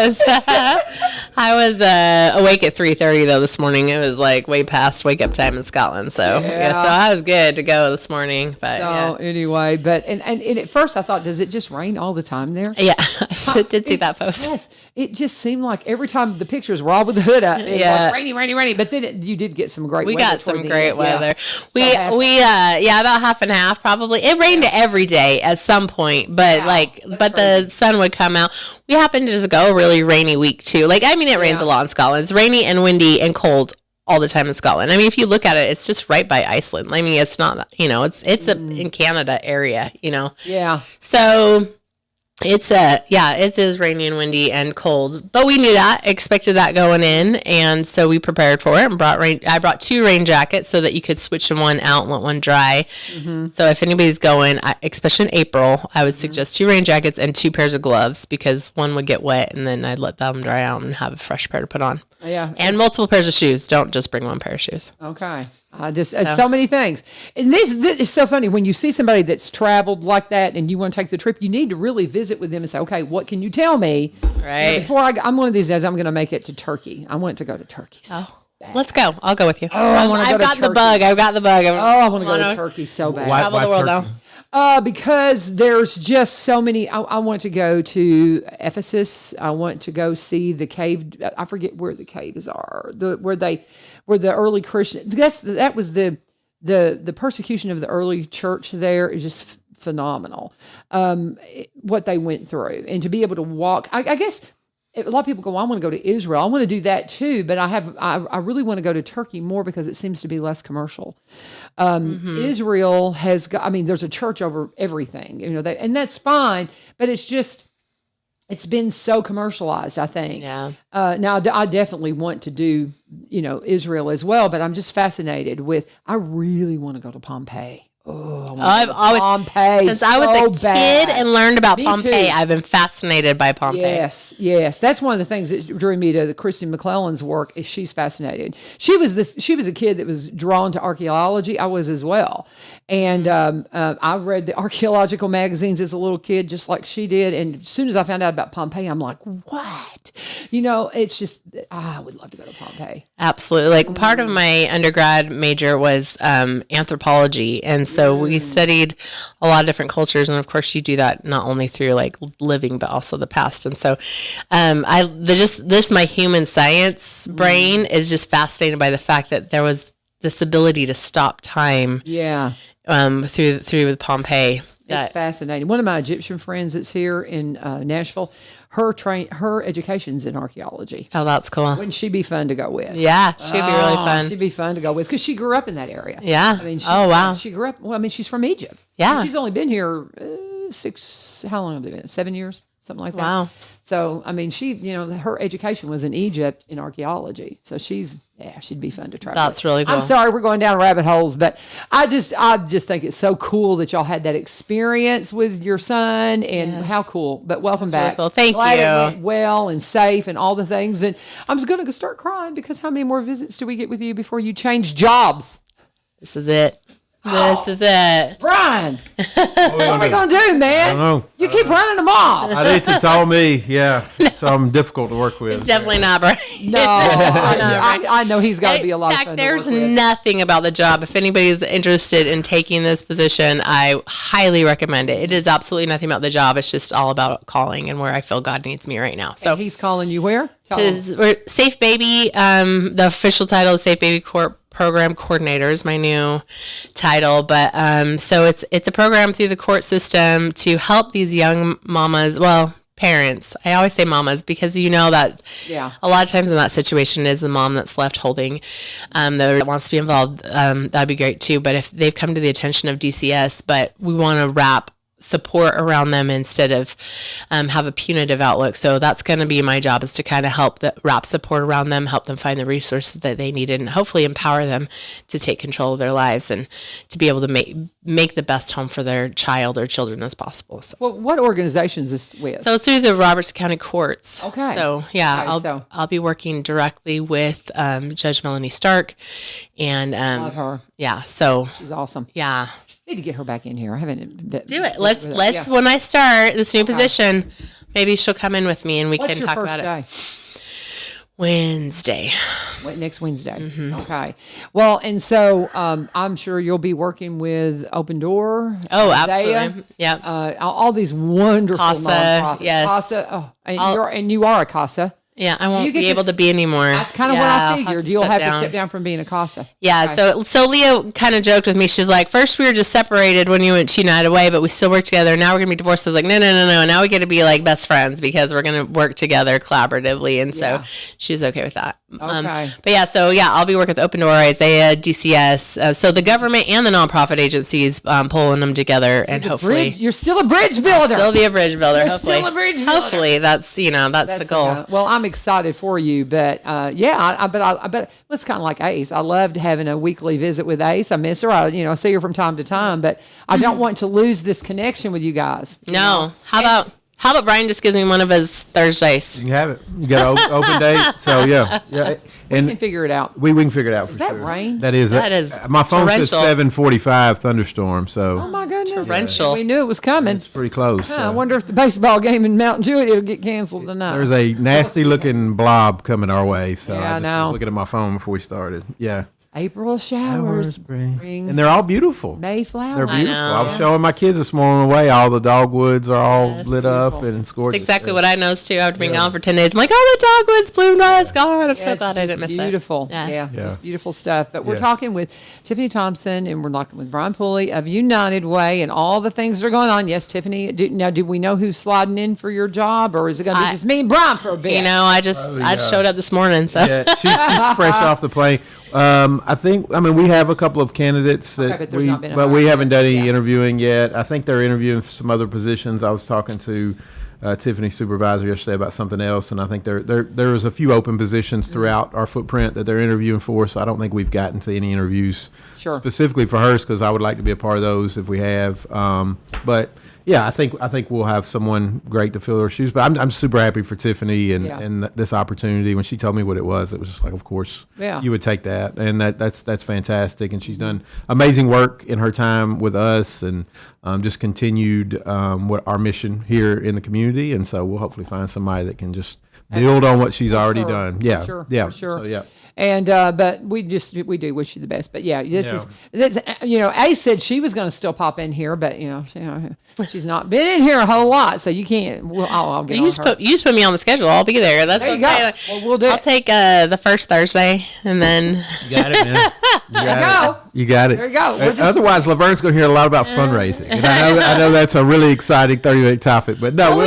Speaker 4: I was awake at 3:30 though this morning. It was like way past wake up time in Scotland. So so I was good to go this morning. But
Speaker 2: anyway, but and at first I thought, does it just rain all the time there?
Speaker 4: Yeah, I did see that post.
Speaker 2: Yes, it just seemed like every time the pictures were all with the hood up. It was like rainy. But then you did get some great.
Speaker 4: We
Speaker 2: weather
Speaker 4: got some great weather.
Speaker 2: Yeah.
Speaker 4: We about half and half probably. It rained every day at some point, but the sun would come out. We happened to just go a really rainy week too. Like I mean, it rains a lot in Scotland. It's rainy and windy and cold all the time in Scotland. I mean, if you look at it, it's just right by Iceland. I mean, it's not, it's a in Canada area,
Speaker 2: Yeah.
Speaker 4: So it is rainy and windy and cold, but we knew that, expected that going in, and so we prepared for it and I brought 2 rain jackets so that you could switch one out and let one dry. Mm-hmm. So if anybody's going, especially in April, I would suggest 2 rain jackets and 2 pairs of gloves because one would get wet and then I'd let them dry out and have a fresh pair to put on.
Speaker 2: Yeah.
Speaker 4: And multiple pairs of shoes. Don't just bring one pair of shoes.
Speaker 2: Okay. So many things. And this is so funny. When you see somebody that's traveled like that and you want to take the trip, you need to really visit with them and say, okay, what can you tell me?
Speaker 4: Right.
Speaker 2: Before I'm one of these days, I'm going to make it to Turkey. I want to go to Turkey.
Speaker 4: Let's go. I'll go with you.
Speaker 2: I want to go to Turkey.
Speaker 4: I've got the bug.
Speaker 2: I want to go to Turkey so bad.
Speaker 4: Travel the world now.
Speaker 2: Because there's just so many. I want to go to Ephesus. I want to go see the cave. I forget where the caves are. Where the early Christians. That was the persecution of the early church. There is just phenomenal. What they went through, and to be able to walk. I guess a lot of people go, well, I want to go to Israel. I want to do that too, but I really want to go to Turkey more because it seems to be less commercial. Israel has got, there's a church over everything, and that's fine, but it's been so commercialized, I think.
Speaker 4: Yeah.
Speaker 2: Now I definitely want to do, Israel as well, but I'm just fascinated I really want to go to Pompeii. Oh,
Speaker 4: I've always
Speaker 2: Pompeii.
Speaker 4: Since I was a kid and learned about Pompeii,
Speaker 2: too.
Speaker 4: I've been fascinated by Pompeii.
Speaker 2: Yes. That's one of the things that drew me to the Christy McClellan's work. Is she's fascinated. She was a kid that was drawn to archaeology. I was as well, and I read the archaeological magazines as a little kid, just like she did. And as soon as I found out about Pompeii, I'm like, what? It's just I would love to go to Pompeii.
Speaker 4: Absolutely. Like part of my undergrad major was anthropology, and so we studied a lot of different cultures, and of course you do that not only through like living but also the past. And so my human science brain is just fascinated by the fact that there was this ability to stop time through Pompeii.
Speaker 2: It's fascinating. One of my Egyptian friends that's here in Nashville, her education's in archaeology.
Speaker 4: Oh, that's cool.
Speaker 2: Wouldn't she be fun to go with?
Speaker 4: Yeah, she'd be really fun.
Speaker 2: She'd be fun to go with because she grew up in that area.
Speaker 4: Yeah. Wow.
Speaker 2: She grew up. Well, she's from Egypt.
Speaker 4: Yeah.
Speaker 2: And she's only been here how long have they been? 7 years, something like that.
Speaker 4: Wow.
Speaker 2: So she, her education was in Egypt in archaeology. So she'd be fun to try.
Speaker 4: That's really cool.
Speaker 2: I'm sorry we're going down rabbit holes, but I just think it's so cool that y'all had that experience with your son, and how cool. But welcome back.
Speaker 4: Really cool. Thank
Speaker 2: Glad
Speaker 4: you.
Speaker 2: It went well and safe and all the things. And I'm just going to start crying because how many more visits do we get with you before you change jobs?
Speaker 4: This is it. This is it.
Speaker 2: Brian, what are we going to do, man?
Speaker 5: I don't know.
Speaker 2: You keep running them off.
Speaker 5: Aditya told me, so I'm difficult to work with.
Speaker 4: It's definitely not Brian.
Speaker 2: No, I know he's got to be a lot of fun
Speaker 4: There's
Speaker 2: to work with.
Speaker 4: nothing about the job. If anybody's interested in taking this position, I highly recommend it. It is absolutely nothing about the job. It's just all about calling and where I feel God needs me right now. So
Speaker 2: he's calling you where?
Speaker 4: we're Safe Baby. The official title is Safe Baby Corp program coordinator is my new title, but so it's a program through the court system to help these young mamas, well, parents. I always say mamas because that a lot of times in that situation is the mom that's left holding that wants to be involved. That'd be great too. But if they've come to the attention of DCS, but we want to wrap support around them instead of have a punitive outlook. So that's going to be my job, is to kind of help wrap support around them, help them find the resources that they needed, and hopefully empower them to take control of their lives and to be able to make the best home for their child or children as possible. So.
Speaker 2: Well, what organization is this with?
Speaker 4: So it's through the Robertson County Courts.
Speaker 2: Okay.
Speaker 4: So I'll be working directly with Judge Melanie Stark, and
Speaker 2: love her.
Speaker 4: Yeah. So
Speaker 2: she's awesome.
Speaker 4: Yeah.
Speaker 2: Need to get her back in here. I haven't.
Speaker 4: Do it. Let's when I start this new position, maybe she'll come in with me and we can talk about it. Wednesday.
Speaker 2: Next Wednesday. Mm-hmm. Okay. Well, and so I'm sure you'll be working with Open Door.
Speaker 4: Oh, absolutely. Yeah.
Speaker 2: All these wonderful nonprofits.
Speaker 4: Yes.
Speaker 2: CASA. Oh, and you are a CASA.
Speaker 4: Yeah, I won't be able to be anymore.
Speaker 2: That's kind of what I figured. You'll have to step down from being a CASA.
Speaker 4: Yeah, okay. So Leah kind of joked with me. She's like, first we were just separated when you went to United Way, but we still work together. Now we're going to be divorced. I was like, no. Now we get to be like best friends because we're going to work together collaboratively. And so she's okay with that.
Speaker 2: Okay.
Speaker 4: I'll be working with Open Door, Isaiah, DCS. So the government and the nonprofit agencies pulling them together, and hopefully
Speaker 2: you're still a bridge builder.
Speaker 4: Still be a bridge builder.
Speaker 2: Hopefully. Still a bridge builder.
Speaker 4: Hopefully that's the goal.
Speaker 2: Well, I'm excited for you, but I bet it's kind of like Ace. I loved having a weekly visit with Ace. I miss her. I see her from time to time, but I don't want to lose this connection with you guys.
Speaker 4: No. How about Brian just gives me one of his Thursdays?
Speaker 5: You can have it. You got an open date. So, yeah.
Speaker 2: And we can figure it out.
Speaker 5: We can figure it out.
Speaker 2: Is that rain?
Speaker 5: That is. My phone says 7:45 thunderstorm. So.
Speaker 2: Oh, my goodness.
Speaker 4: Torrential.
Speaker 2: We knew it was coming.
Speaker 5: It's pretty close.
Speaker 2: I wonder if the baseball game in Mountain Juliet will get canceled tonight.
Speaker 5: There's a nasty looking blob coming our way. So I just
Speaker 2: know.
Speaker 5: was looking at my phone before we started. Yeah.
Speaker 2: April showers,
Speaker 5: spring. And they're all beautiful.
Speaker 2: Mayflower.
Speaker 5: They're beautiful. I was showing my kids this morning on the way. All the dogwoods are all lit up and it's gorgeous.
Speaker 4: That's exactly what I noticed too after being gone for 10 days. I'm like, oh, the dogwoods bloomed while I was gone. I'm so glad I didn't miss
Speaker 2: beautiful.
Speaker 4: it.
Speaker 2: Yeah, just beautiful stuff. But we're talking with Tiffany Thomson and we're talking with Brian Pulley of United Way and all the things that are going on. Yes, Tiffany. Do we know who's sliding in for your job, or is it going to be just me and Brian for a bit?
Speaker 4: I just showed up this morning. So
Speaker 5: she's fresh off the plane. We have a couple of candidates that we haven't done any interviewing yet. I think they're interviewing for some other positions. I was talking to Tiffany's supervisor yesterday about something else, and I think there's a few open positions throughout our footprint that they're interviewing for. So I don't think we've gotten to any interviews specifically for hers, because I would like to be a part of those if we have. But yeah, I think we'll have someone great to fill her shoes. But I'm super happy for Tiffany and this opportunity. When she told me what it was just like, of course, you would take that, and that's fantastic. And she's done amazing work in her time with us, and just continued what our mission here in the community. And so we'll hopefully find somebody that can just build on what she's already done. Yeah,
Speaker 2: for sure.
Speaker 5: So, yeah.
Speaker 2: And but we do wish you the best. But this is Ace said she was going to still pop in here, but she's not been in here a whole lot, so you can't. I'll get
Speaker 4: you just put me on the schedule. I'll be there. That's
Speaker 2: there
Speaker 4: what
Speaker 2: you
Speaker 4: I'm
Speaker 2: go.
Speaker 4: saying.
Speaker 2: Well, we'll do
Speaker 4: I'll take the first Thursday, and then
Speaker 5: you got it, man. You got it.
Speaker 2: There you go.
Speaker 5: Otherwise, LaVern's going to hear a lot about fundraising, and I know that's a really exciting 30-minute topic. But no,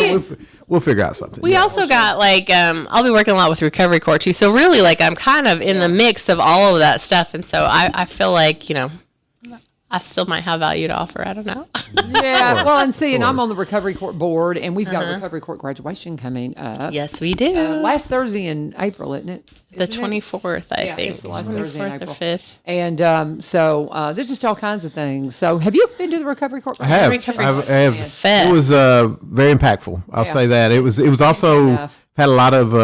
Speaker 5: we'll figure out something.
Speaker 4: We also got I'll be working a lot with Recovery Court too. So really, I'm kind of in the mix of all of that stuff, and so I feel like I still might have value to offer. I don't know.
Speaker 2: Yeah, well, and I'm on the Recovery Court board, and we've got Recovery Court graduation coming up.
Speaker 4: Yes, we do.
Speaker 2: Last Thursday in April, isn't it?
Speaker 4: The 24th, I think.
Speaker 2: It's the last Thursday in April.
Speaker 4: 5th.
Speaker 2: And so there's just all kinds of things. So have you been to the Recovery Court?
Speaker 5: I have. It was very impactful. I'll say that. It was also had a lot of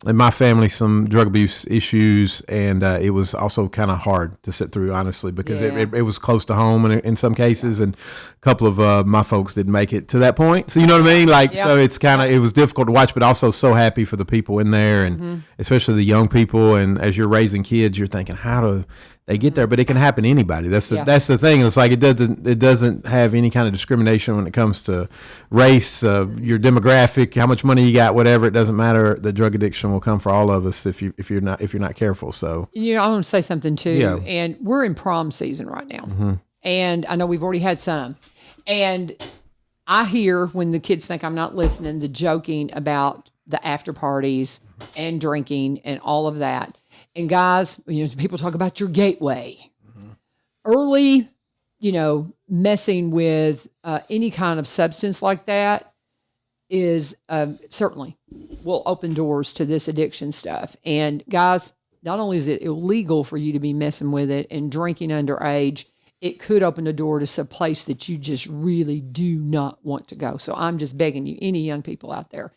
Speaker 5: in my family some drug abuse issues, and it was also kind of hard to sit through, honestly, because it was close to home in some cases, and a couple of my folks didn't make it to that point. So you know what I mean? So it's kind of it was difficult to watch, but also so happy for the people in there, and especially the young people. And as you're raising kids, you're thinking, how do they get there, but it can happen to anybody. That's the thing. It's like it doesn't have any kind of discrimination when it comes to race, your demographic, how much money you got, whatever. It doesn't matter. The drug addiction will come for all of us if you're not careful. So
Speaker 2: I want to say something too. Yeah. And we're in prom season right now, and I know we've already had some, and I hear when the kids think I'm not listening, the joking about the after parties and drinking and all of that. And guys, people talk about your gateway. Early, messing with any kind of substance like that is certainly will open doors to this addiction stuff. And guys, not only is it illegal for you to be messing with it and drinking underage, it could open the door to some place that you just really do not want to go. So I'm just begging you, any young people out there,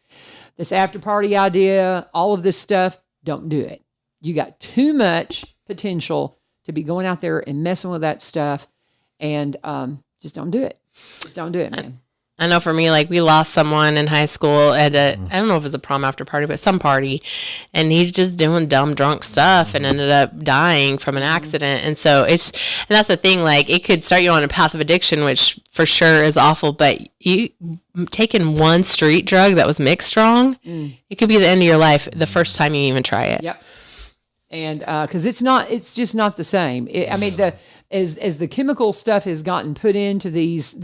Speaker 2: this after party idea, all of this stuff, don't do it. You got too much potential to be going out there and messing with that stuff, and just don't do it. Just don't do it, man.
Speaker 4: I know for me, like we lost someone in high school at I don't know if it was a prom after party, but some party, and he's just doing dumb drunk stuff and ended up dying from an accident. And so and that's the thing, like it could start you on a path of addiction, which for sure is awful, but you taking one street drug that was mixed strong, it could be the end of your life the first time you even try it.
Speaker 2: Yep. And because it's just not the same. As the chemical stuff has gotten put into these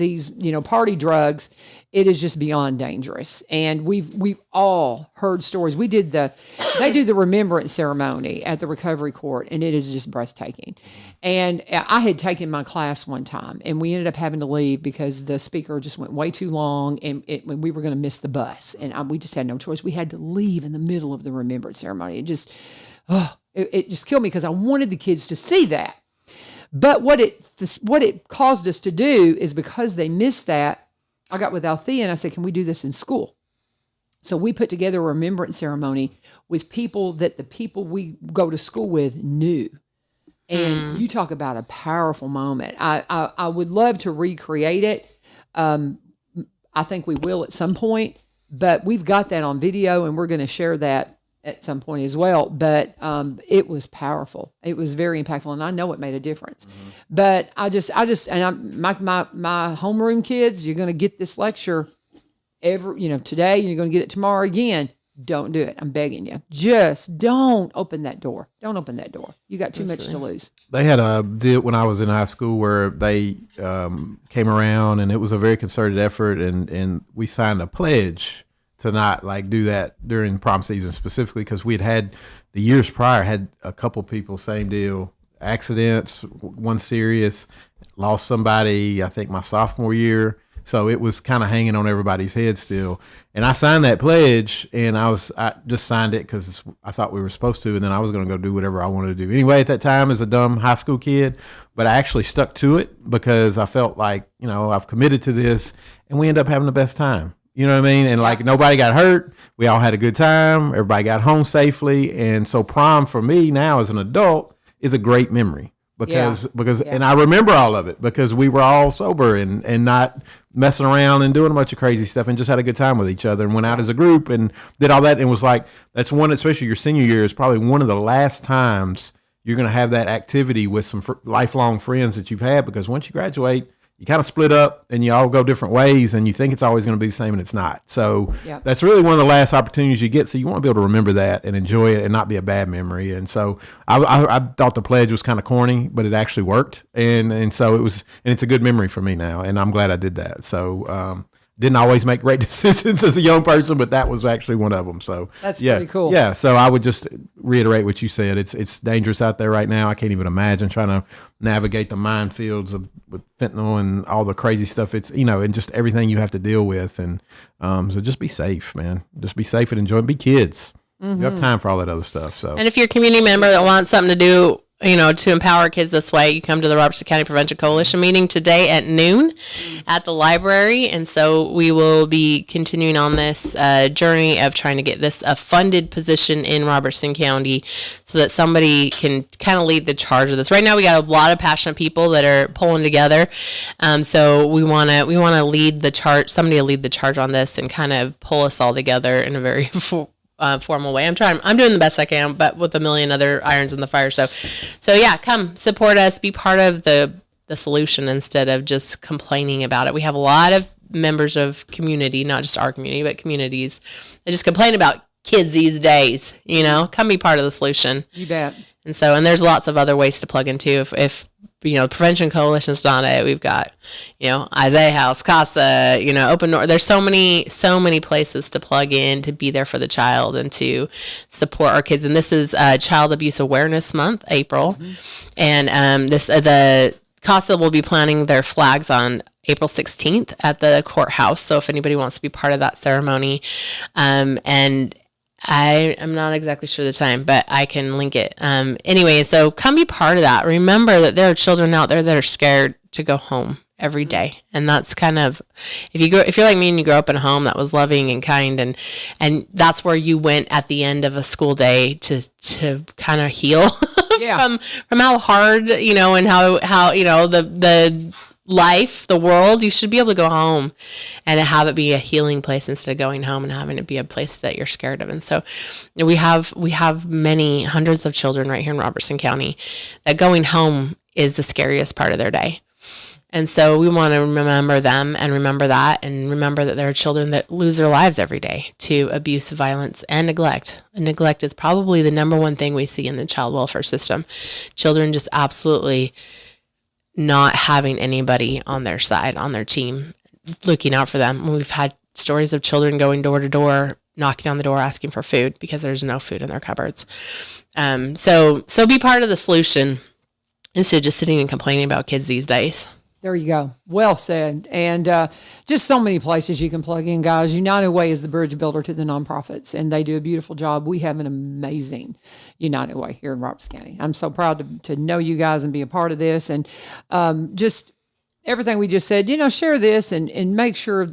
Speaker 2: party drugs, it is just beyond dangerous. And we've all heard stories. They do the remembrance ceremony at the recovery court, and it is just breathtaking. And I had taken my class one time, and we ended up having to leave because the speaker just went way too long, and when we were going to miss the bus, and we just had no choice. We had to leave in the middle of the remembrance ceremony. It just killed me because I wanted the kids to see that. But what it caused us to do is because they missed that, I got with Althea and I said, can we do this in school? So we put together a remembrance ceremony with people that the people we go to school with knew. And you talk about a powerful moment. I would love to recreate it. I think we will at some point, but we've got that on video and we're going to share that at some point as well, but it was powerful. It was very impactful, and I know it made a difference. But my homeroom kids, you're going to get this lecture today, and you're going to get it tomorrow again. Don't do it. I'm begging you. Just don't open that door. Don't open that door. You got too much to lose.
Speaker 5: They had a deal when I was in high school where they came around, and it was a very concerted effort, and we signed a pledge to not do that during prom season specifically, because we had the years prior had a couple people, same deal, accidents, one serious, lost somebody, I think my sophomore year. So it was kind of hanging on everybody's head still. And I signed that pledge, and I just signed it because I thought we were supposed to, and then I was going to go do whatever I wanted to do anyway at that time as a dumb high school kid. But I actually stuck to it because I felt like, I've committed to this, and we ended up having the best time. You know what I mean? And nobody got hurt. We all had a good time. Everybody got home safely. And so prom for me now as an adult is a great memory because and I remember all of it because we were all sober and not messing around and doing a bunch of crazy stuff and just had a good time with each other and went out as a group and did all that. And was that's one, especially your senior year, is probably one of the last times you're going to have that activity with some lifelong friends that you've had, because once you graduate, you kind of split up and you all go different ways, and you think it's always going to be the same, and it's not. So that's really one of the last opportunities you get. So you want to be able to remember that and enjoy it and not be a bad memory. And so I thought the pledge was kind of corny, but it actually worked. And so it was, and it's a good memory for me now. And I'm glad I did that. So, didn't always make great decisions as a young person, but that was actually one of them. So
Speaker 2: that's pretty cool.
Speaker 5: Yeah. So I would just reiterate what you said. It's dangerous out there right now. I can't even imagine trying to navigate the minefields with fentanyl and all the crazy stuff. It's, and just everything you have to deal with. And so just be safe, man. Just be safe and enjoy it. Be kids. You have time for all that other stuff. So,
Speaker 4: and if you're a community member that wants something to do, to empower kids this way, you come to the Robertson County Prevention Coalition meeting today at noon at the library. And so we will be continuing on this journey of trying to get this a funded position in Robertson County so that somebody can kind of lead the charge of this. Right now, we got a lot of passionate people that are pulling together. So we want to lead the charge, somebody to lead the charge on this and kind of pull us all together in a very formal way. I'm doing the best I can, but with a million other irons in the fire. So yeah, come support us, be part of the solution instead of just complaining about it. We have a lot of members of community, not just our community, but communities that just complain about kids these days, come be part of the solution.
Speaker 2: You bet.
Speaker 4: And there's lots of other ways to plug into. If Prevention Coalition's not it, we've got, Isaiah House, CASA, Open Door. There's so many places to plug in, to be there for the child and to support our kids. And this is Child Abuse Awareness Month, April. Mm-hmm. And the CASA will be planting their flags on April 16th at the courthouse. So if anybody wants to be part of that ceremony, and I am not exactly sure the time, but I can link it. Anyway, so come be part of that. Remember that there are children out there that are scared to go home every day. And that's kind of, if you're like me and you grew up in a home that was loving and kind, and that's where you went at the end of a school day to kind of heal from how hard, and how the life, the world, you should be able to go home and have it be a healing place instead of going home and having it be a place that you're scared of. And so we have many hundreds of children right here in Robertson County that going home is the scariest part of their day. And so we want to remember them and remember that there are children that lose their lives every day to abuse, violence, and neglect. And neglect is probably the number one thing we see in the child welfare system. Children just absolutely not having anybody on their side, on their team, looking out for them. We've had stories of children going door to door, knocking on the door, asking for food because there's no food in their cupboards. So be part of the solution instead of just sitting and complaining about kids these days.
Speaker 2: There you go. Well said. And just so many places you can plug in, guys. United Way is the bridge builder to the nonprofits, and they do a beautiful job. We have an amazing United Way here in Robertson County. I'm so proud to know you guys and be a part of this. And just everything we just said, share this and make sure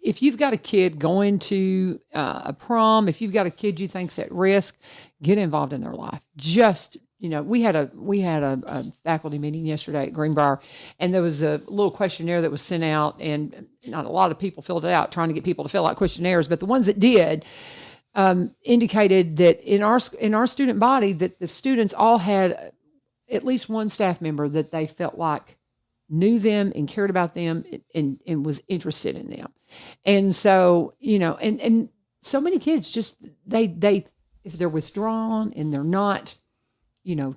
Speaker 2: if you've got a kid going to a prom, if you've got a kid you think's at risk, get involved in their life. Just we had a faculty meeting yesterday at Greenbrier, and there was a little questionnaire that was sent out, and not a lot of people filled it out, trying to get people to fill out questionnaires, but the ones that did indicated that in our student body, that the students all had at least one staff member that they felt like knew them and cared about them and was interested in them. And so, and so many kids just, they if they're withdrawn and they're not,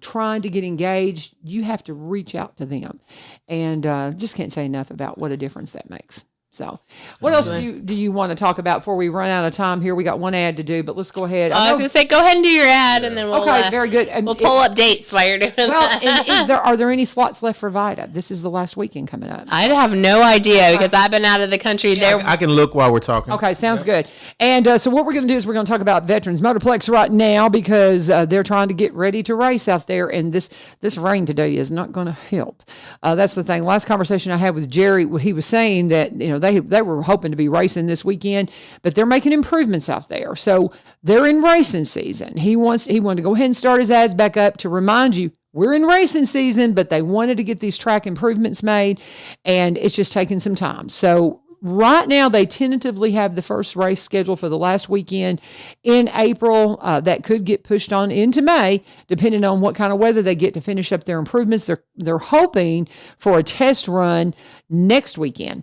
Speaker 2: trying to get engaged, you have to reach out to them. And just can't say enough about what a difference that makes. So what else do you want to talk about before we run out of time here? We got one ad to do, but let's go ahead.
Speaker 4: I was going to say, go ahead and do your ad, and then we'll
Speaker 2: very good.
Speaker 4: We'll pull up dates while you're doing that.
Speaker 2: And are there any slots left for VITA? This is the last weekend coming up.
Speaker 4: I have no idea because I've been out of the country.
Speaker 5: I can look while we're talking.
Speaker 2: Okay, sounds good. And so what we're going to do is we're going to talk about Veterans Motorplex right now because they're trying to get ready to race out there, and this rain today is not going to help. That's the thing. Last conversation I had with Jerry, he was saying that they were hoping to be racing this weekend, but they're making improvements out there. So they're in racing season. He wanted to go ahead and start his ads back up to remind you we're in racing season, but they wanted to get these track improvements made, and it's just taking some time. So right now, they tentatively have the first race scheduled for the last weekend in April. That could get pushed on into May, depending on what kind of weather they get to finish up their improvements. They're hoping for a test run next weekend.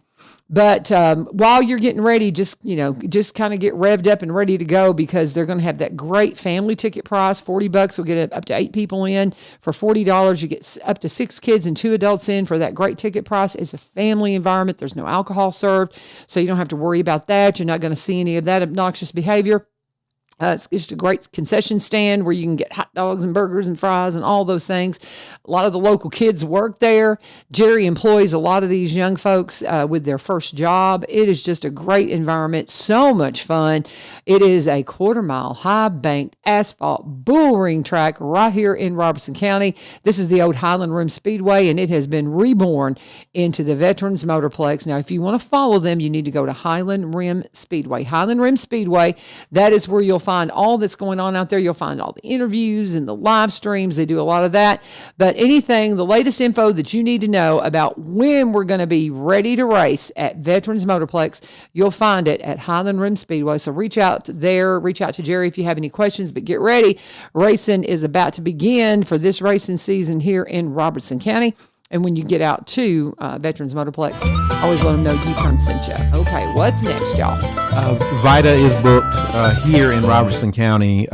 Speaker 2: But while you're getting ready, just kind of get revved up and ready to go because they're going to have that great family ticket price. $40 will get up to 8 people in. For $40, you get up to 6 kids and 2 adults in for that great ticket price. It's a family environment. There's no alcohol served, so you don't have to worry about that. You're not going to see any of that obnoxious behavior. It's just a great concession stand where you can get hot dogs and burgers and fries and all those things. A lot of the local kids work there. Jerry employs a lot of these young folks with their first job. It is just a great environment, so much fun. It is a 1/4-mile high-banked asphalt bull ring track right here in Robertson County. This is the old Highland Rim Speedway, and it has been reborn into the Veterans Motorplex. Now, if you want to follow them, you need to go to Highland Rim Speedway. Highland Rim Speedway, that is where you'll find all that's going on out there. You'll find all the interviews and the live streams. They do a lot of that. But anything, the latest info that you need to know about when we're going to be ready to race at Veterans Motorplex, you'll find it at Highland Rim Speedway. So reach out there, reach out to Jerry if you have any questions, but get ready. Racing is about to begin for this racing season here in Robertson County. And when you get out to Veterans Motorplex, always let them know U-Turn sent you. Okay, what's next, y'all?
Speaker 5: Vita is booked here in Robertson County,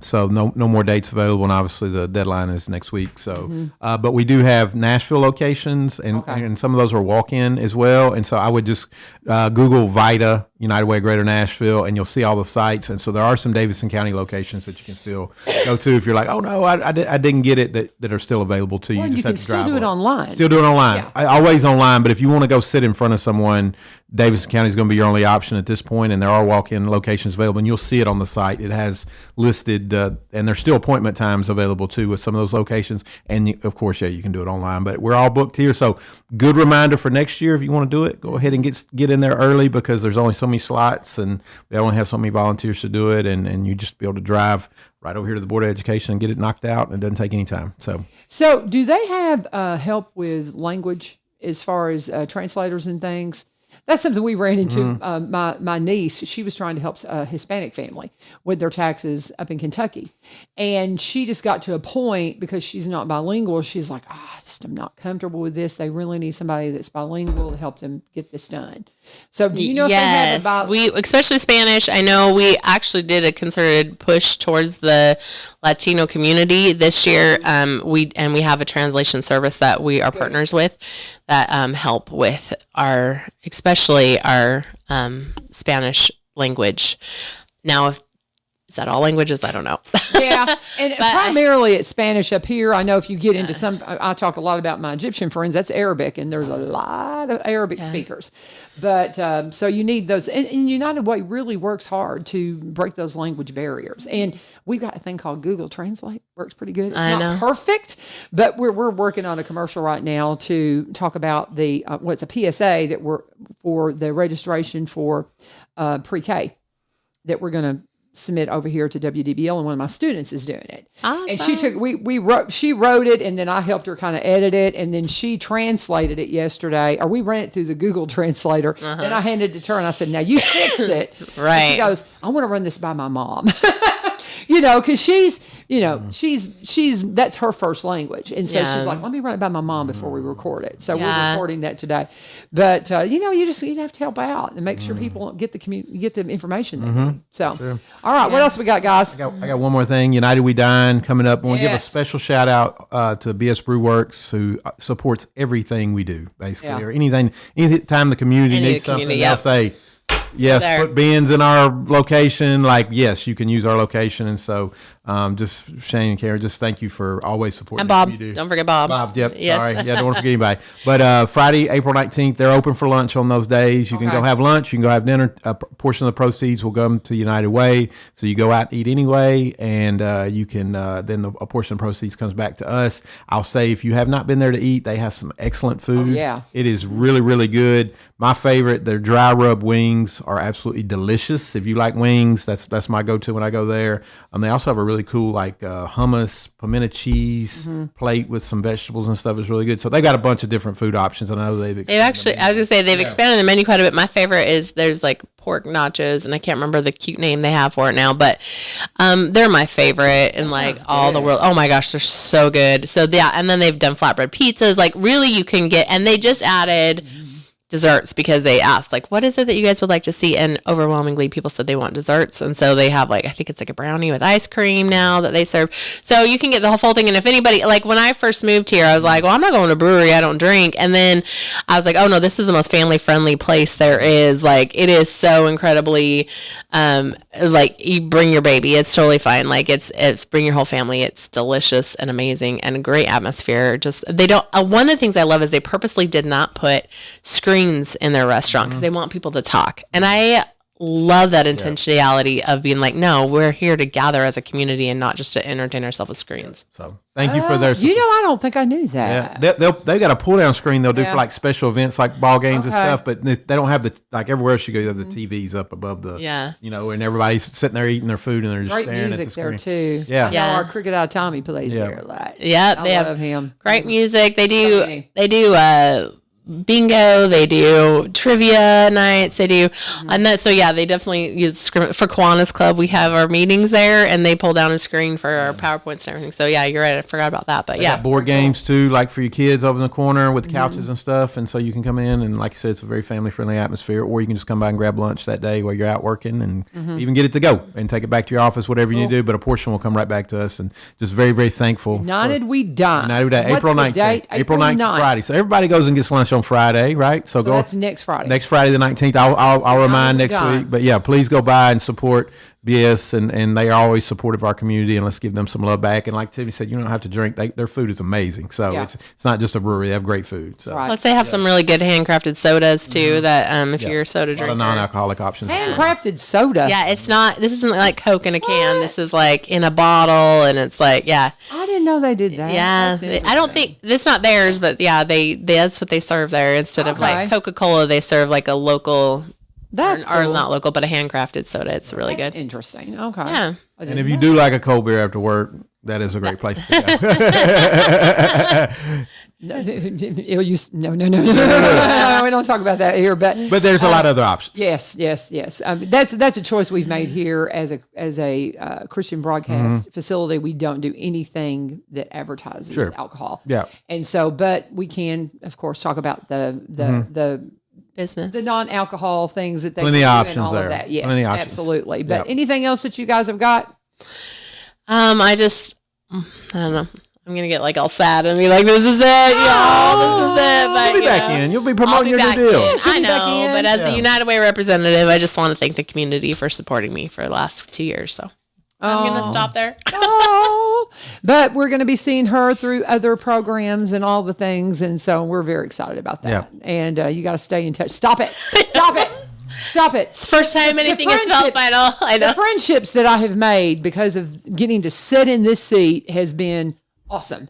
Speaker 5: so no more dates available, and obviously the deadline is next week. So, but we do have Nashville locations, and some of those are walk-in as well. And so I would just Google Vita United Way Greater Nashville, and you'll see all the sites. And so there are some Davidson County locations that you can still go to if you're like, oh no, I didn't get it, that are still available to you.
Speaker 2: Well,
Speaker 5: you
Speaker 2: you can still do it online.
Speaker 5: Still do it online.
Speaker 2: Yeah.
Speaker 5: Always online. But if you want to go sit in front of someone, Davidson County is going to be your only option at this point, and there are walk-in locations available, and you'll see it on the site. It has listed, and there's still appointment times available too with some of those locations. And of course, you can do it online. But we're all booked here, so good reminder for next year if you want to do it. Go ahead and get in there early because there's only so many slots, and we only have so many volunteers to do it, and you just be able to drive right over here to the Board of Education and get it knocked out, and it doesn't take any time. So
Speaker 2: do they have help with language as far as translators and things? That's something we ran into. My niece, she was trying to help a Hispanic family with their taxes up in Kentucky. And she just got to a point, because she's not bilingual, she's like, I'm not comfortable with this. They really need somebody that's bilingual to help them get this done. So do you know if they have about...
Speaker 4: we, especially Spanish, I know we actually did a concerted push towards the Latino community this year. We have a translation service that we are partners with that help with especially our Spanish language. Now, is that all languages? I don't know.
Speaker 2: Yeah, and primarily it's Spanish up here. I know if you get into I talk a lot about my Egyptian friends, that's Arabic, and there's a lot of Arabic speakers. But so you need those, and United Way really works hard to break those language barriers. And we've got a thing called Google Translate, works pretty good. It's not perfect, but we're working on a commercial right now to talk about the what's a PSA that we're for the registration for pre-K that we're going to submit over here to WDBL, and one of my students is doing it. Awesome. And she wrote it, and then I helped her kind of edit it, and then she translated it yesterday, or we ran it through the Google Translator. Then I handed it to her and I said, now you fix it.
Speaker 4: Right.
Speaker 2: And she goes, I want to run this by my mom. Because she's that's her first language. And so she's like, let me run it by my mom before we record it. So we're recording that today. But, you have to help out and make sure people get the information they need. So, all right, what else we got, guys?
Speaker 5: I got one more thing. United We Dine coming up. I want to give a special shout out to BS Brew Works, who supports everything we do, basically, or anytime the community needs something, they'll say, yes, put bins in our location. Yes, you can use our location. And so just Shane and Kerri, just thank you for always supporting.
Speaker 4: And Bob,
Speaker 5: you do.
Speaker 4: Don't forget Bob.
Speaker 5: Bob, yep, sorry. Yeah, don't want to forget anybody. But Friday, April 19th, they're open for lunch on those days. You can go have lunch. You can go have dinner. A portion of the proceeds will go to United Way. So you go out and eat anyway, and you can then a portion of the proceeds comes back to us. I'll say if you have not been there to eat, they have some excellent food. It is really, really good. My favorite, their dry rub wings are absolutely delicious. If you like wings, that's my go-to when I go there. They also have a really cool hummus, pimento cheese plate with some vegetables and stuff. Is really good. So they got a bunch of different food options. I know they've
Speaker 4: actually, I was gonna say they've expanded the menu quite a bit. My favorite is there's pork nachos, and I can't remember the cute name they have for it now, but they're my favorite in all the world. Oh my gosh, they're so good. So and then they've done flatbread pizzas. Really, you can get, and they just added desserts because they asked what is it that you guys would like to see, and overwhelmingly people said they want desserts, and so they have I think it's a brownie with ice cream now that they serve, so you can get the whole full thing. And if anybody when I first moved here, I was like, well, I'm not going to a brewery, I don't drink, and then I was like, oh no, this is the most family friendly place there is. It is so incredibly you bring your baby, it's totally fine. It's bring your whole family. It's delicious and amazing and a great atmosphere. Just they don't one of the things I love is they purposely did not put screens in their restaurant because they want people to talk. And I love that intentionality of being like, no, we're here to gather as a community and not just to entertain ourselves with screens.
Speaker 5: So thank you for their support.
Speaker 2: You know, I don't think I knew that.
Speaker 5: Yeah, they've got a pull down screen they'll do for like special events like ball games and stuff, but they don't have like everywhere else you go, you have the TVs up above the, and everybody's sitting there eating their food and they're just
Speaker 2: great
Speaker 5: staring
Speaker 2: music
Speaker 5: at the screen.
Speaker 2: there too.
Speaker 5: Yeah.
Speaker 2: I know our Cricket Eye Tommy plays there. Like,
Speaker 4: they
Speaker 2: love him.
Speaker 4: Great music. They do bingo, they do trivia nights, they do and that, so they definitely use for Kiwanis Club. We have our meetings there and they pull down a screen for our PowerPoints and everything. So you're right, I forgot about that. But
Speaker 5: board games too, like for your kids over in the corner with couches and stuff, and so you can come in and like you said, it's a very family friendly atmosphere, or you can just come by and grab lunch that day while you're out working and even get it to go and take it back to your office, whatever you need to do, but a portion will come right back to us, and just very, very thankful.
Speaker 2: United we die.
Speaker 5: April 19th. April 19th, Friday. So everybody goes and gets lunch on Friday, right? So go.
Speaker 2: That's next Friday.
Speaker 5: Next Friday the 19th. I'll remind next week. But yeah, please go by and support BS, and they are always supportive of our community, and let's give them some love back. And like Tiffany said, you don't have to drink. Their food is amazing. So it's not just a brewery. They have great food. So
Speaker 4: plus they have some really good handcrafted sodas too. That if you're a soda drinker,
Speaker 5: non-alcoholic options.
Speaker 2: Handcrafted soda.
Speaker 4: Yeah, it's not. This isn't like Coke in a can. This is like in a bottle, and it's like I
Speaker 2: didn't know they did that.
Speaker 4: Yeah, I don't think it's not theirs, but they that's what they serve there instead of like Coca-Cola. They serve like a local.
Speaker 2: That's
Speaker 4: or
Speaker 2: cool.
Speaker 4: not local, but a handcrafted soda. It's really good.
Speaker 2: Interesting. Okay.
Speaker 4: Yeah.
Speaker 5: And if you do like a cold beer after work, that is a great place to go.
Speaker 2: No. We don't talk about that here, but
Speaker 5: there's a lot of other options.
Speaker 2: Yes. That's a choice we've made here as a Christian broadcast facility. We don't do anything that advertises alcohol.
Speaker 5: Yeah.
Speaker 2: And so, but we can, of course, talk about the
Speaker 4: business,
Speaker 2: the non-alcohol things that they
Speaker 5: plenty
Speaker 2: do
Speaker 5: of options
Speaker 2: and all
Speaker 5: there.
Speaker 2: of that. Yes,
Speaker 5: Plenty of options.
Speaker 2: absolutely. But anything else that you guys have got?
Speaker 4: I don't know. I'm gonna get like all sad and be like, "This is it, y'all. This is it." But
Speaker 5: you'll be back in. You'll be promoting your new deal.
Speaker 2: Yeah,
Speaker 4: I know, but as the United Way representative, I just want to thank the community for supporting me for the last 2 years. So I'm gonna stop there.
Speaker 2: But we're going to be seeing her through other programs and all the things, and so we're very excited about that.
Speaker 5: Yeah.
Speaker 2: And you got to stay in touch. Stop it! Stop it! Stop it!
Speaker 4: It's the first time anything has felt final. I know.
Speaker 2: The friendships that I have made because of getting to sit in this seat has been awesome.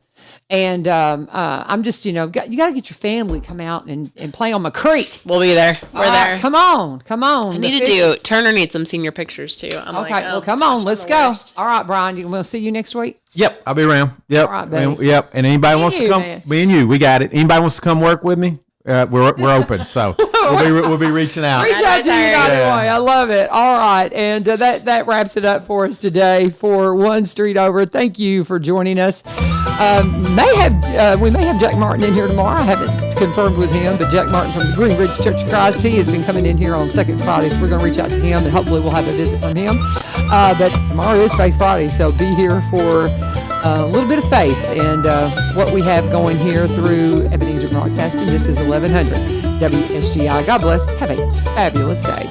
Speaker 2: And I'm just, you got to get your family come out and play on my creek.
Speaker 4: We'll be there. We're there.
Speaker 2: Come on.
Speaker 4: I need to do. Turner needs some senior pictures too. I'm
Speaker 2: okay, well, come on. Let's go. All right, Brian. We'll see you next week.
Speaker 5: Yep, I'll be around. Yep.
Speaker 2: All right, buddy.
Speaker 5: Yep. And anybody wants to come, me and you, we got it. Anybody wants to come work with me? We're open, so we'll be reaching out.
Speaker 2: Reach out to you either way. I love it. All right, and that wraps it up for us today for One Street Over. Thank you for joining us. We may have Jack Martin in here tomorrow. I haven't confirmed with him, but Jack Martin from the Green Ridge Church of Christ, he has been coming in here on second Friday, so we're going to reach out to him and hopefully we'll have a visit from him. But tomorrow is Faith Friday, so be here for a little bit of faith and what we have going here through Ebenezer Broadcasting. This is 1100 WSGI. God bless. Have a fabulous day.